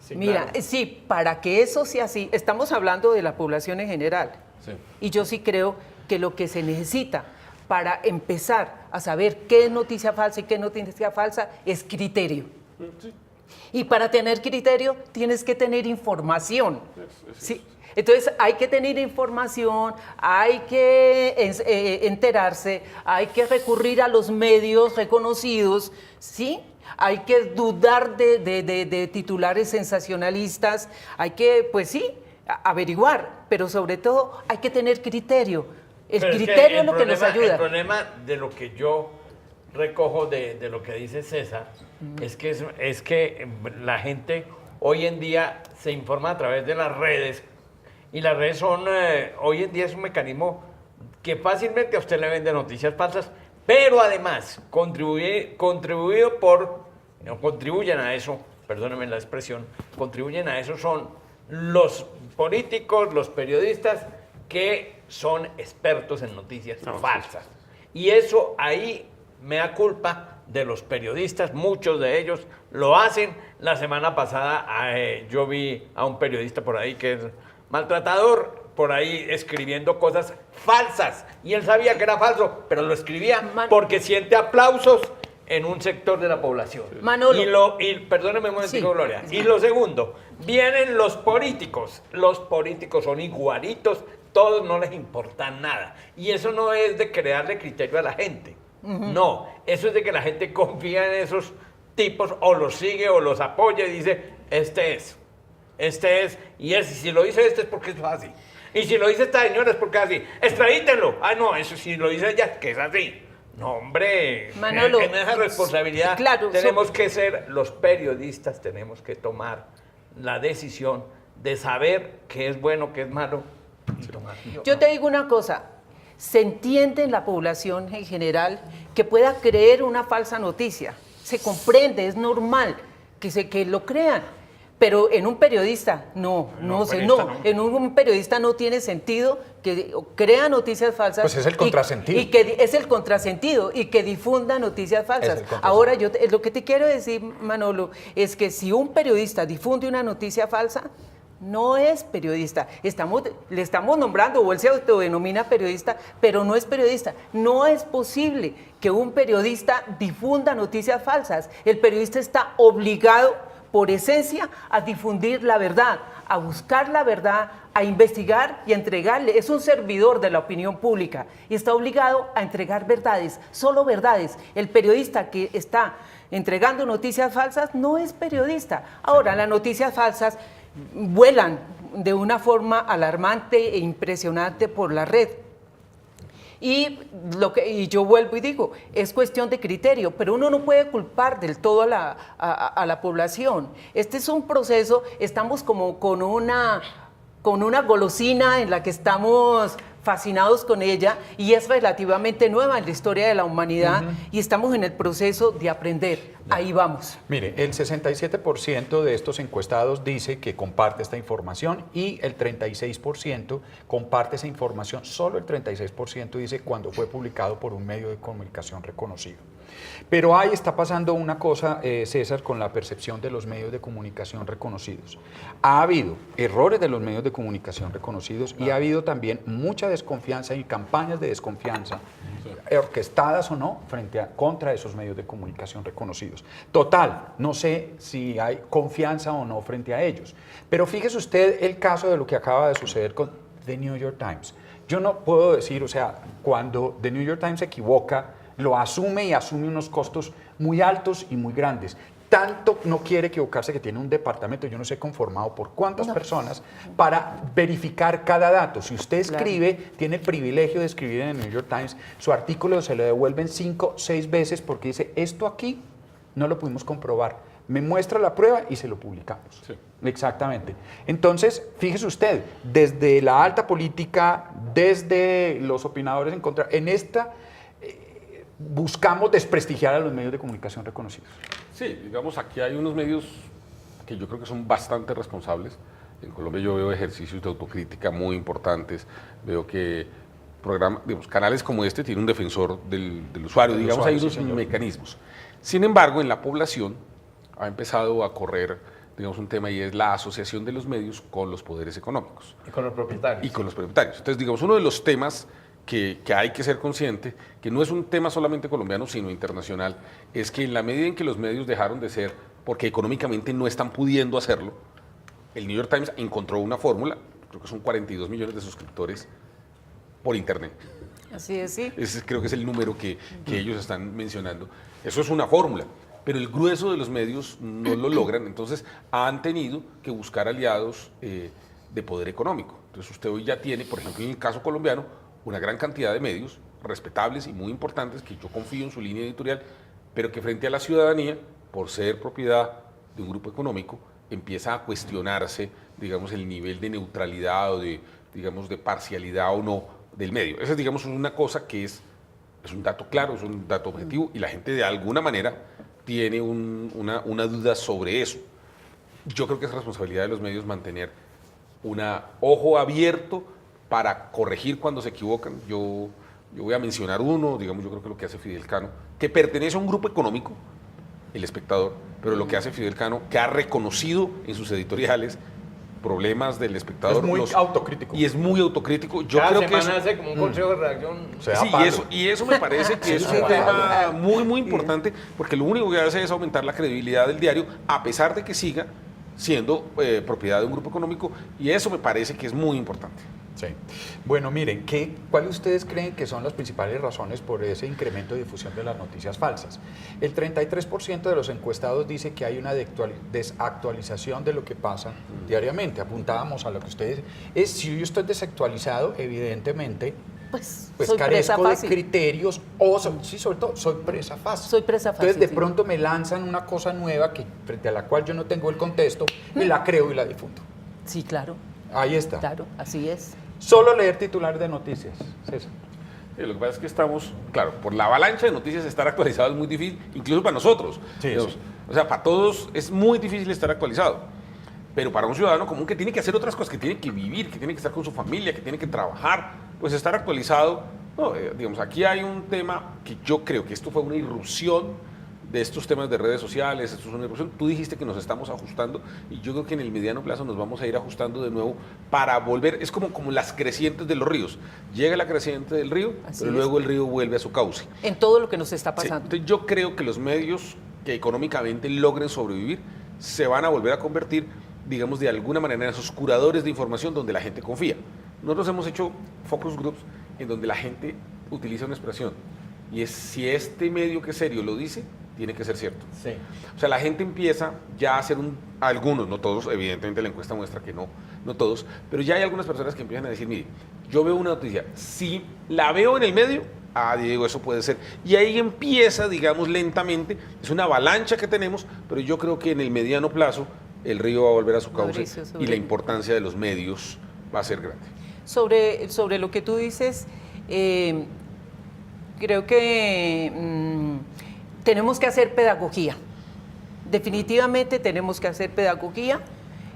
Sí, Mira, claro. sí, para que eso sea así, estamos hablando de la población en general. Sí. Y yo sí creo que lo que se necesita para empezar a saber qué es noticia falsa y qué noticia falsa es criterio. Sí. Y para tener criterio tienes que tener información. ¿Sí? Entonces hay que tener información, hay que enterarse, hay que recurrir a los medios reconocidos, ¿sí? Hay que dudar de titulares sensacionalistas, hay que, pues sí, averiguar, pero sobre todo hay que tener criterio. El Pero criterio es lo que nos ayuda. El problema de lo que yo recojo de lo que dice César es que la gente hoy en día se informa a través de las redes y las redes son, hoy en día es un mecanismo que fácilmente a usted le vende noticias falsas, pero además contribuyen a eso, perdónenme la expresión, contribuyen a eso son los políticos, los periodistas que son expertos en noticias falsas. Y eso ahí me da culpa de los periodistas, muchos de ellos lo hacen. La semana pasada yo vi a un periodista por ahí que es maltratador, por ahí escribiendo cosas falsas. Y él sabía que era falso, pero lo escribía porque siente aplausos en un sector de la población. Manolo. Perdóneme un momentico, Sí. Gloria. Y lo segundo, vienen los políticos. Los políticos son igualitos, todos no les importa nada. Y eso no es de crearle criterio a la gente. No, eso es de que la gente confía en esos tipos o los sigue o los apoya y dice, este es, y si lo dice este es porque es así. Y si lo dice esta señora es porque es así. Extradítenlo. Ah, no, eso si lo dice ella es que es así. No, hombre, Manolo, en esa responsabilidad claro, tenemos que ser, los periodistas tenemos que tomar la decisión de saber qué es bueno, qué es malo y tomar. Yo te digo una cosa, se entiende en la población en general que pueda creer una falsa noticia, se comprende, es normal que lo crean, pero en un periodista no. En un periodista no tiene sentido que crea noticias falsas. Pues es el contrasentido. Y que es el contrasentido y que difunda noticias falsas. Ahora, lo que te quiero decir, Manolo, es que si un periodista difunde una noticia falsa, no es periodista. Le estamos nombrando, o él se autodenomina periodista, pero no es periodista. No es posible que un periodista difunda noticias falsas. El periodista está obligado, por esencia, a difundir la verdad, a buscar la verdad, a investigar y a entregarle. Es un servidor de la opinión pública y está obligado a entregar verdades, solo verdades. El periodista que está entregando noticias falsas no es periodista. Ahora, las noticias falsas vuelan de una forma alarmante e impresionante por la red. Y yo vuelvo y digo, es cuestión de criterio, pero uno no puede culpar del todo a la población. Este es un proceso, estamos como con una golosina en la que estamos fascinados con ella y es relativamente nueva en la historia de la humanidad y estamos en el proceso de aprender. Ahí vamos. Mire, el 67% de estos encuestados dice que comparte esta información y el 36% comparte esa información, solo el 36% dice cuando fue publicado por un medio de comunicación reconocido. Pero ahí está pasando una cosa, César, con la percepción de los medios de comunicación reconocidos. Ha habido errores de los medios de comunicación reconocidos y ha habido también mucha desconfianza y campañas de desconfianza, orquestadas o no, contra esos medios de comunicación reconocidos. Total, no sé si hay confianza o no frente a ellos. Pero fíjese usted el caso de lo que acaba de suceder con The New York Times. Yo no puedo decir, o sea, cuando The New York Times se equivoca, lo asume y asume unos costos muy altos y muy grandes. tanto no quiere equivocarse que tiene un departamento, yo no sé conformado por cuántas personas, para verificar cada dato. Si usted escribe, tiene el privilegio de escribir en el New York Times, su artículo se lo devuelven 5 o 6 veces porque dice, esto aquí no lo pudimos comprobar. Me muestra la prueba y se lo publicamos. Sí. Exactamente. Entonces, fíjese usted, desde la alta política, desde los opinadores en contra, en esta buscamos desprestigiar a los medios de comunicación reconocidos. Sí, digamos, aquí hay unos medios que yo creo que son bastante responsables. En Colombia yo veo ejercicios de autocrítica muy importantes, veo que digamos, canales como este tienen un defensor del usuario, digamos, hay unos mecanismos. Sin embargo, en la población ha empezado a correr, digamos, un tema y es la asociación de los medios con los poderes económicos. Y con los propietarios. Y con los propietarios. Entonces, digamos, uno de los temas que hay que ser consciente, que no es un tema solamente colombiano, sino internacional, es que en la medida en que los medios dejaron de ser, porque económicamente no están pudiendo hacerlo, el New York Times encontró una fórmula, creo que son 42 millones de suscriptores por Internet. Así es, sí. Ese creo que es el número que ellos están mencionando. Eso es una fórmula, pero el grueso de los medios no lo logran, entonces han tenido que buscar aliados de poder económico. Entonces usted hoy ya tiene, por ejemplo, en el caso colombiano, una gran cantidad de medios respetables y muy importantes que yo confío en su línea editorial, pero que frente a la ciudadanía, por ser propiedad de un grupo económico, empieza a cuestionarse, digamos, el nivel de neutralidad o de, digamos, de parcialidad o no del medio. Esa es, digamos, una cosa que es un dato claro, es un dato objetivo y la gente de alguna manera tiene una duda sobre eso. Yo creo que es responsabilidad de los medios mantener un ojo abierto para corregir cuando se equivocan. Yo voy a mencionar uno, digamos, yo creo que lo que hace Fidel Cano, que pertenece a un grupo económico, El Espectador, pero lo que hace Fidel Cano, que ha reconocido en sus editoriales problemas del Espectador. Es muy autocrítico. Y es muy autocrítico. Yo Cada creo que semana hace como un consejo de redacción. sí, y eso me parece que es un tema muy, muy importante, porque lo único que hace es aumentar la credibilidad del diario, a pesar de que siga siendo propiedad de un grupo económico, y eso me parece que es muy importante. Sí. Bueno, miren, ¿cuáles ustedes creen que son las principales razones por ese incremento de difusión de las noticias falsas? El 33% de los encuestados dice que hay una desactualización de lo que pasa diariamente. Apuntábamos a lo que ustedes... Si yo estoy desactualizado, evidentemente, Pues pues soy presa carezco de fácil. criterios, sí, sobre todo, soy presa fácil. Soy presa fácil. Entonces, de sí. pronto me lanzan una cosa nueva frente a la cual yo no tengo el contexto, me la creo y la difundo. Sí, claro, Ahí está. claro, así es. Solo leer titulares de noticias, César. Sí, lo que pasa es que estamos, claro, por la avalancha de noticias estar actualizado es muy difícil, incluso para nosotros. Sí, Digamos, sí. O sea, para todos es muy difícil estar actualizado. Pero para un ciudadano común que tiene que hacer otras cosas, que tiene que vivir, que tiene que estar con su familia, que tiene que trabajar, pues estar actualizado. No, digamos, aquí hay un tema que yo creo que esto fue una irrupción de estos temas de redes sociales, esto es una irrupción. Tú dijiste que nos estamos ajustando y yo creo que en el mediano plazo nos vamos a ir ajustando de nuevo para volver, es como las crecientes de los ríos. Llega la creciente del río, Así pero es. luego el río vuelve a su cauce. En todo lo que nos está Sí, pasando. entonces yo creo que los medios que económicamente logren sobrevivir se van a volver a convertir, digamos, de alguna manera en esos curadores de información donde la gente confía. Nosotros hemos hecho focus groups en donde la gente utiliza una expresión y es: si este medio que es serio lo dice, tiene que ser cierto. Sí. O sea, la gente empieza ya a hacer algunos, no todos, evidentemente la encuesta muestra que no todos, pero ya hay algunas personas que empiezan a decir: mire, yo veo una noticia, si la veo en el medio, Diego, eso puede ser. Y ahí empieza, digamos, lentamente, es una avalancha que tenemos, pero yo creo que en el mediano plazo el río va a volver a su cauce Mauricio, y la importancia de los medios va a ser grande. Sobre lo que tú dices, creo que tenemos que hacer pedagogía. Definitivamente tenemos que hacer pedagogía.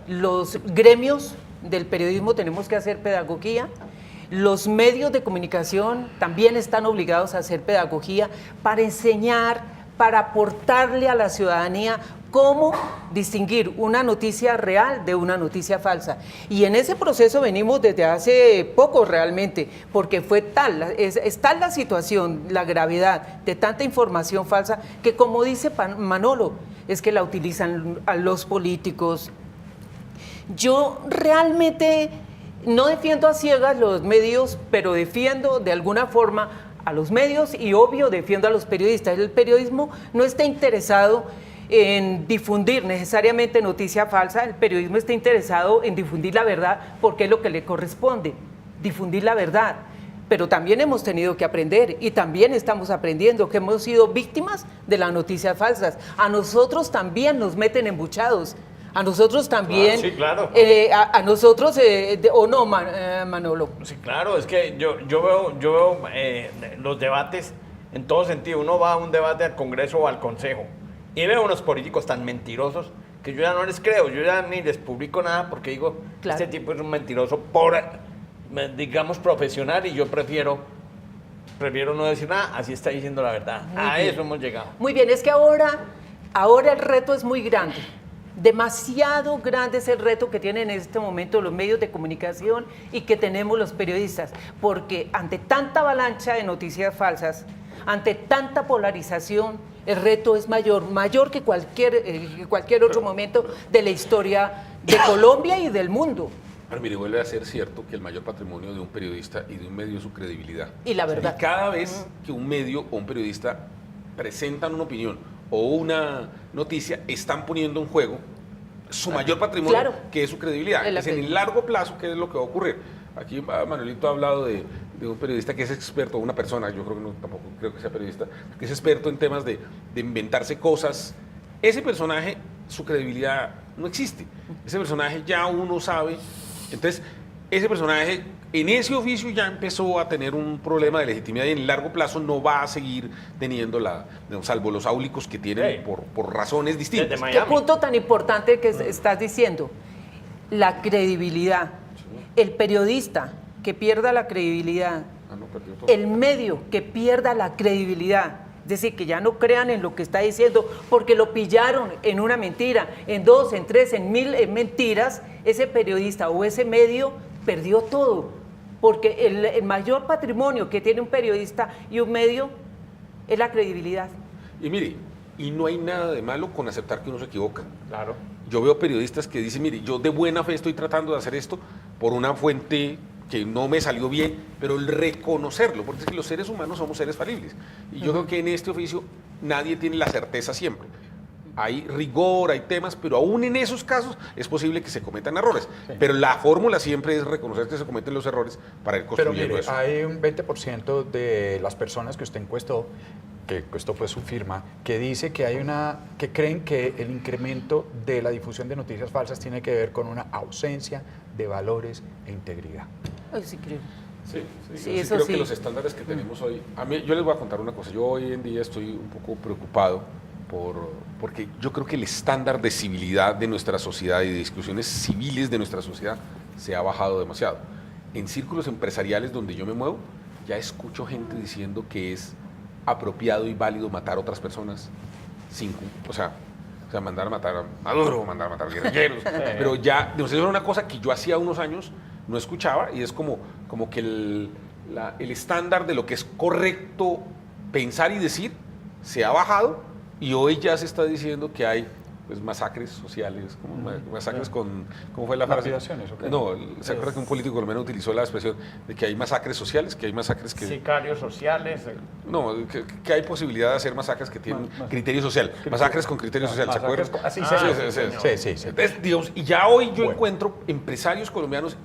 Los gremios del periodismo tenemos que hacer pedagogía. Los medios de comunicación también están obligados a hacer pedagogía para enseñar, para aportarle a la ciudadanía cómo distinguir una noticia real de una noticia falsa. Y en ese proceso venimos desde hace poco realmente, porque fue es tal la situación, la gravedad de tanta información falsa, que como dice Manolo, es que la utilizan a los políticos. Yo realmente no defiendo a ciegas los medios, pero defiendo de alguna forma a los medios y obvio defiendo a los periodistas. El periodismo no está interesado en difundir necesariamente noticia falsa. El periodismo está interesado en difundir la verdad porque es lo que le corresponde, difundir la verdad. Pero también hemos tenido que aprender y también estamos aprendiendo que hemos sido víctimas de las noticias falsas. A nosotros también nos meten embuchados. A nosotros también. Sí, claro. A nosotros, ¿o no, Manolo? Sí, claro, es que yo veo los debates en todo sentido. Uno va a un debate al Congreso o al Consejo y veo unos políticos tan mentirosos que yo ya no les creo, yo ya ni les publico nada porque digo, Claro. Este tipo es un mentiroso digamos, profesional, y yo prefiero no decir nada, así está diciendo la verdad. A eso hemos llegado. Muy bien, es que ahora el reto es muy grande. Demasiado grande es el reto que tienen en este momento los medios de comunicación y que tenemos los periodistas, porque ante tanta avalancha de noticias falsas, ante tanta polarización, el reto es mayor que cualquier otro momento de la historia de Colombia y del mundo. Pero mire, vuelve a ser cierto que el mayor patrimonio de un periodista y de un medio es su credibilidad. Y la verdad. Y cada vez que un medio o un periodista presentan una opinión o una noticia, están poniendo en juego su mayor patrimonio, Claro. que es su credibilidad. Es la Es en el largo plazo, ¿qué es lo que va a ocurrir? Aquí Manuelito ha hablado de un periodista que es experto, una persona, yo creo que no, tampoco creo que sea periodista, que es experto en temas de inventarse cosas. Ese personaje, su credibilidad no existe. Ese personaje ya uno sabe. Entonces, ese personaje en ese oficio ya empezó a tener un problema de legitimidad y en el largo plazo no va a seguir teniendo salvo los áulicos que tiene por razones distintas. Desde ¿Qué Miami. punto tan importante que estás diciendo? La credibilidad. El periodista que pierda la credibilidad, Perdió todo. el medio que pierda la credibilidad, es decir, que ya no crean en lo que está diciendo porque lo pillaron en una mentira, en 2, en 3, en 1000 mentiras, ese periodista o ese medio perdió todo, porque el mayor patrimonio que tiene un periodista y un medio es la credibilidad. Y mire, y no hay nada de malo con aceptar que uno se equivoca. Claro. Yo veo periodistas que dicen, mire, yo de buena fe estoy tratando de hacer esto por una fuente que no me salió bien, pero el reconocerlo, porque es que los seres humanos somos seres falibles. Y yo creo que en este oficio nadie tiene la certeza siempre. Hay rigor, hay temas, pero aún en esos casos es posible que se cometan errores. Sí. Pero la fórmula siempre es reconocer que se cometen los errores para ir Pero construyendo mire, eso. hay un 20% de las personas que usted encuestó, que esto fue su firma, que dice que creen que el incremento de la difusión de noticias falsas tiene que ver con una ausencia de valores e integridad. Ay, sí creo. Sí, Sí, yo eso creo sí. que los estándares que tenemos hoy, yo les voy a contar una cosa, yo hoy en día estoy un poco preocupado porque yo creo que el estándar de civilidad de nuestra sociedad y de discusiones civiles de nuestra sociedad se ha bajado demasiado. En círculos empresariales donde yo me muevo, ya escucho gente diciendo que es apropiado y válido matar a otras personas o sea, mandar a matar a Maduro, mandar a matar a guerrilleros, pero ya, eso era una cosa que yo hacía unos años no escuchaba y es como que el estándar de lo que es correcto pensar y decir se ha bajado y hoy ya se está diciendo que hay pues masacres sociales, masacres con, ¿cómo fue la frase? ¿Lapidaciones o qué? No, ¿se acuerda que un político colombiano utilizó la expresión de que hay masacres sociales, que hay masacres que... Sicarios sociales. No, que hay posibilidad de hacer masacres que tienen criterio social, masacres con criterio social, ¿se acuerdan? Así Sí. Entonces, digamos, y ya hoy yo encuentro empresarios colombianos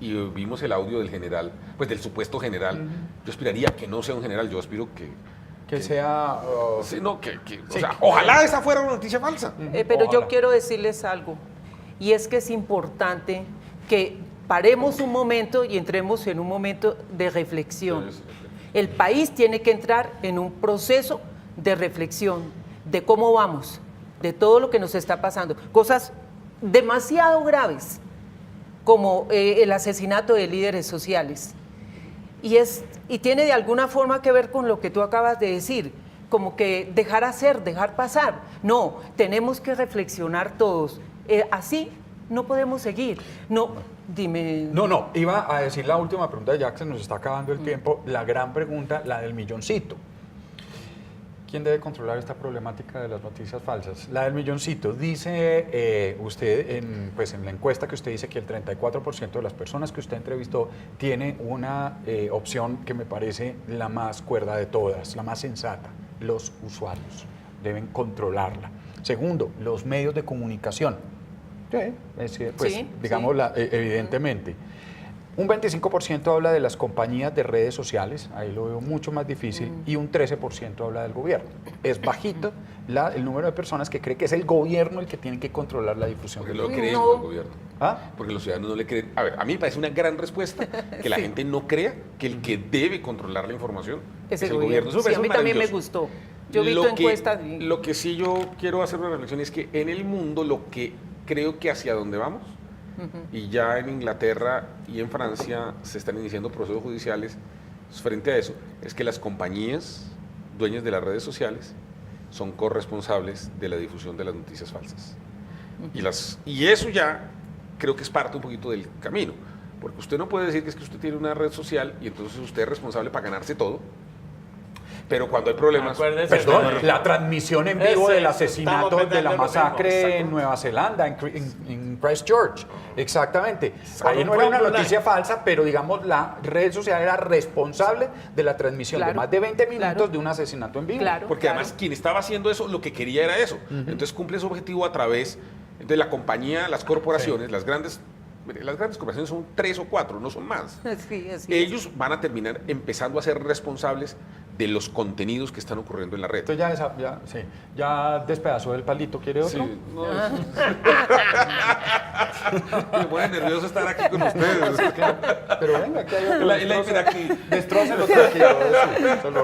y vimos el audio del general, pues del supuesto general. Yo aspiraría que no sea un general, yo aspiro Que sea... sí, no, o sea, ojalá esa fuera una noticia falsa. Pero yo Ojalá. quiero decirles algo, y es que es importante que paremos un momento y entremos en un momento de reflexión. El país tiene que entrar en un proceso de reflexión de cómo vamos, de todo lo que nos está pasando. Cosas demasiado graves, como el asesinato de líderes sociales. Y tiene de alguna forma que ver con lo que tú acabas de decir, como que dejar hacer, dejar pasar. No, tenemos que reflexionar todos. Así no podemos seguir. No, dime. No, iba a decir la última pregunta, ya que se nos está acabando el tiempo, la gran pregunta, la del milloncito. ¿Quién debe controlar esta problemática de las noticias falsas? La del milloncito. Dice usted, en la encuesta que usted dice que el 34% de las personas que usted entrevistó tiene una opción que me parece la más cuerda de todas, la más sensata. Los usuarios deben controlarla. Segundo, los medios de comunicación. Pues, Sí, digamos, sí. Evidentemente. Un 25% habla de las compañías de redes sociales, ahí lo veo mucho más difícil, y un 13% habla del gobierno. Es bajito el número de personas que cree que es el gobierno el que tiene que controlar la difusión. Porque del no creen No. al gobierno. ¿Ah? Porque los ciudadanos no le creen. A ver, a mí me parece una gran respuesta que la gente no crea que el que debe controlar la información es el gobierno. Eso me Sí, a parece mí también me maravilloso. gustó. Yo vi tu encuesta. Lo que sí yo quiero hacer una reflexión es que en el mundo lo que creo que hacia dónde vamos, y ya en Inglaterra y en Francia se están iniciando procesos judiciales frente a eso, es que las compañías dueñas de las redes sociales son corresponsables de la difusión de las noticias falsas. Y eso ya creo que es parte un poquito del camino, porque usted no puede decir que es que usted tiene una red social y entonces usted es responsable para ganarse todo, pero cuando hay problemas... Acuérdese, Perdón, señor. la transmisión en vivo Ese, del asesinato estamos de la pensando lo mismo, masacre en exacto. Nueva Zelanda, en Christchurch. Exactamente. Ahí Solo no era una fue noticia falsa, pero digamos la red social era responsable de la transmisión de Claro, más de 20 minutos claro. de un asesinato en vivo. Claro. Porque además quien estaba haciendo eso, lo que quería era eso. Entonces cumple su objetivo a través de la compañía, las corporaciones, las grandes corporaciones son 3 o 4, no son más. Sí, así es. Ellos van a terminar empezando a ser responsables de los contenidos que están ocurriendo en la red. Entonces ya despedazó el palito, ¿quiere otro? Sí, no, me pone nervioso estar aquí con ustedes. Pero venga, aquí hay otro. La hiperactividad. Destrócelo tranquilo. Sí, solo-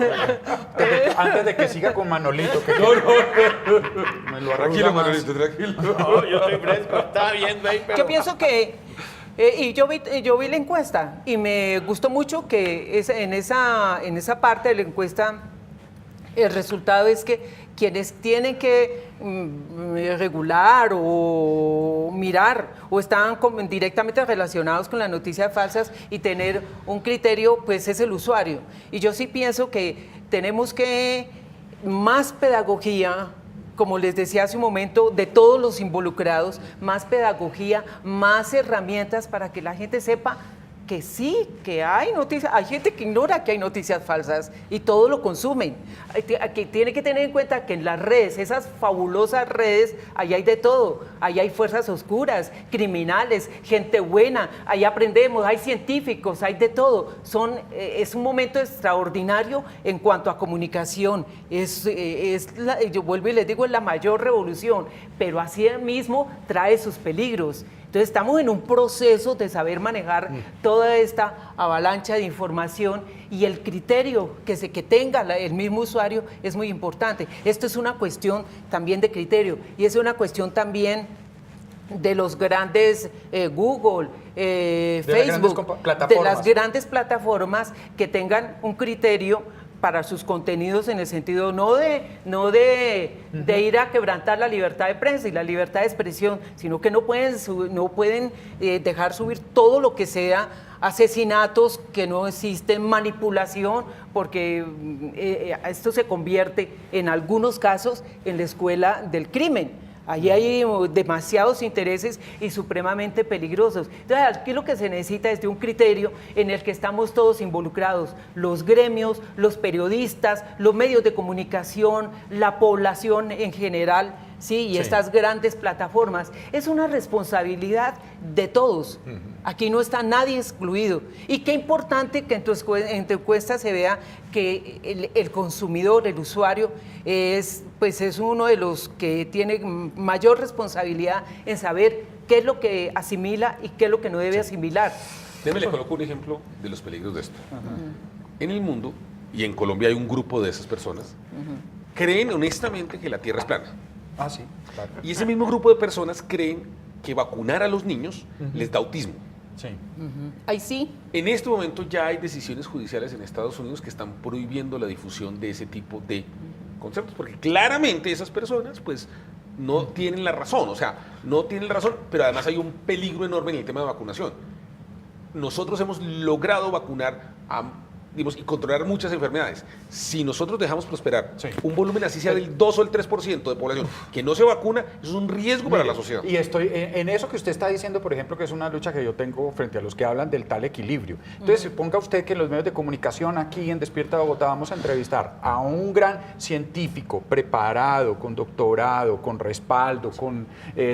antes de que siga con Manolito. Que me lo arregla Tranquilo, más. Manolito, tranquilo. No, yo estoy fresco, estaba viendo ahí, pero... Yo pienso que, y yo vi la encuesta y me gustó mucho que en esa parte de la encuesta el resultado es que quienes tienen que regular o mirar o están directamente relacionados con las noticias falsas y tener un criterio, pues es el usuario. Y yo sí pienso que tenemos que más pedagogía, como les decía hace un momento, de todos los involucrados, más pedagogía, más herramientas para que la gente sepa que sí, que hay noticias, hay gente que ignora que hay noticias falsas y todo lo consumen. Que tiene que tener en cuenta que en las redes, esas fabulosas redes, ahí hay de todo, ahí hay fuerzas oscuras, criminales, gente buena, ahí aprendemos, hay científicos, hay de todo. Es un momento extraordinario en cuanto a comunicación, yo vuelvo y les digo, es la mayor revolución, pero así mismo trae sus peligros. Entonces estamos en un proceso de saber manejar toda esta avalancha de información y el criterio que tenga el mismo usuario es muy importante. Esto es una cuestión también de criterio y es una cuestión también de los grandes Google, Facebook, de las grandes plataformas que tengan un criterio para sus contenidos en el sentido no de ir a quebrantar la libertad de prensa y la libertad de expresión, sino que no pueden dejar subir todo lo que sea asesinatos que no existen, manipulación, porque esto se convierte en algunos casos en la escuela del crimen. Allí hay demasiados intereses y supremamente peligrosos. Entonces, aquí lo que se necesita es de un criterio en el que estamos todos involucrados, los gremios, los periodistas, los medios de comunicación, la población en general, ¿sí? Y estas grandes plataformas. Es una responsabilidad de todos. Aquí no está nadie excluido. Y qué importante que en tu encuesta se vea que el consumidor, el usuario, es uno de los que tiene mayor responsabilidad en saber qué es lo que asimila y qué es lo que no debe asimilar. Déjame le coloco un ejemplo de los peligros de esto. En el mundo, y en Colombia hay un grupo de esas personas, creen honestamente que la Tierra es plana. Ah, sí, claro. Y ese mismo grupo de personas creen que vacunar a los niños les da autismo. Sí. Ahí sí. En este momento ya hay decisiones judiciales en Estados Unidos que están prohibiendo la difusión de ese tipo de conceptos, porque claramente esas personas pues no tienen la razón, pero además hay un peligro enorme en el tema de vacunación. Nosotros hemos logrado vacunar a digamos, y controlar muchas enfermedades. Si nosotros dejamos prosperar Sí. un volumen así sea del 2 o el 3% de población que no se vacuna, eso es un riesgo para la sociedad. Y estoy en eso que usted está diciendo, por ejemplo, que es una lucha que yo tengo frente a los que hablan del tal equilibrio. Entonces, ponga usted que en los medios de comunicación aquí en Despierta Bogotá vamos a entrevistar a un gran científico preparado, con doctorado, con respaldo, con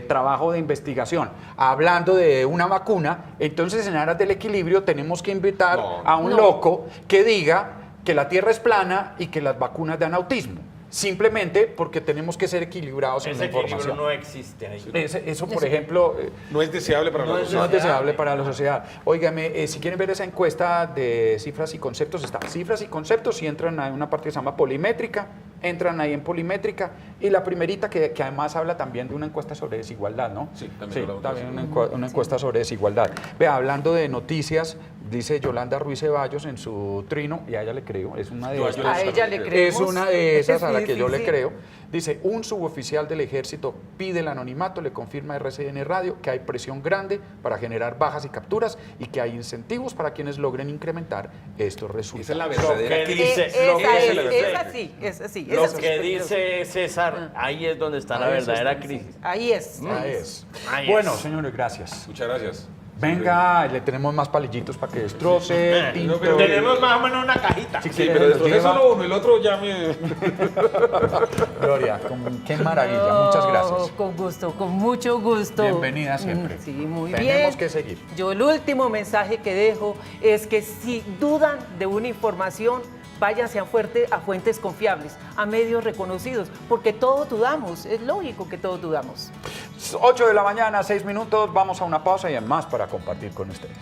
trabajo de investigación, hablando de una vacuna. Entonces, en aras del equilibrio tenemos que invitar a un loco que diga que la Tierra es plana y que las vacunas dan autismo. Simplemente porque tenemos que ser equilibrados en Ese la equilibrio información. no existe ahí. Eso, por ejemplo, No es deseable para la no sociedad. es deseable para la sociedad. Óigame, si quieren ver esa encuesta de cifras y conceptos, está cifras y conceptos, y entran a una parte que se llama polimétrica, entran ahí en polimétrica, y la primerita que además habla también de una encuesta sobre desigualdad, ¿no? Sí, también hablamos de también eso. una encuesta sobre desigualdad. Vea, hablando de noticias, dice Yolanda Ruiz Ceballos en su trino, y a ella le creo, es una de Yo esas. A ella le creemos. Es una de esas a la Sí, que sí, yo le sí. creo. Dice, un suboficial del ejército pide el anonimato, le confirma a RCN Radio que hay presión grande para generar bajas y capturas y que hay incentivos para quienes logren incrementar estos resultados. Esa es la Lo verdadera que crisis. dice- lo que Esa dice es, la verdad. es así. Lo esa sí que es peligrosa. dice César, ahí es donde está la Ahí es verdadera esta crisis. Ahí es. Ahí es. Ahí Bueno, es. señores, gracias. Muchas gracias. Venga, le tenemos más palillitos para que destroce. tinto. pero Tenemos más o menos una cajita. Si Sí, quiere, pero los después lleva. solo uno, el otro ya me... Gloria, qué maravilla, muchas gracias. Con gusto, con mucho gusto. Bienvenida siempre. Sí, muy bien. Tenemos que seguir. Yo el último mensaje que dejo es que si dudan de una información, váyanse a fuentes confiables, a medios reconocidos, porque todos dudamos, es lógico que todos dudamos. 8 de la mañana, 6 minutos, vamos a una pausa y hay más para compartir con ustedes.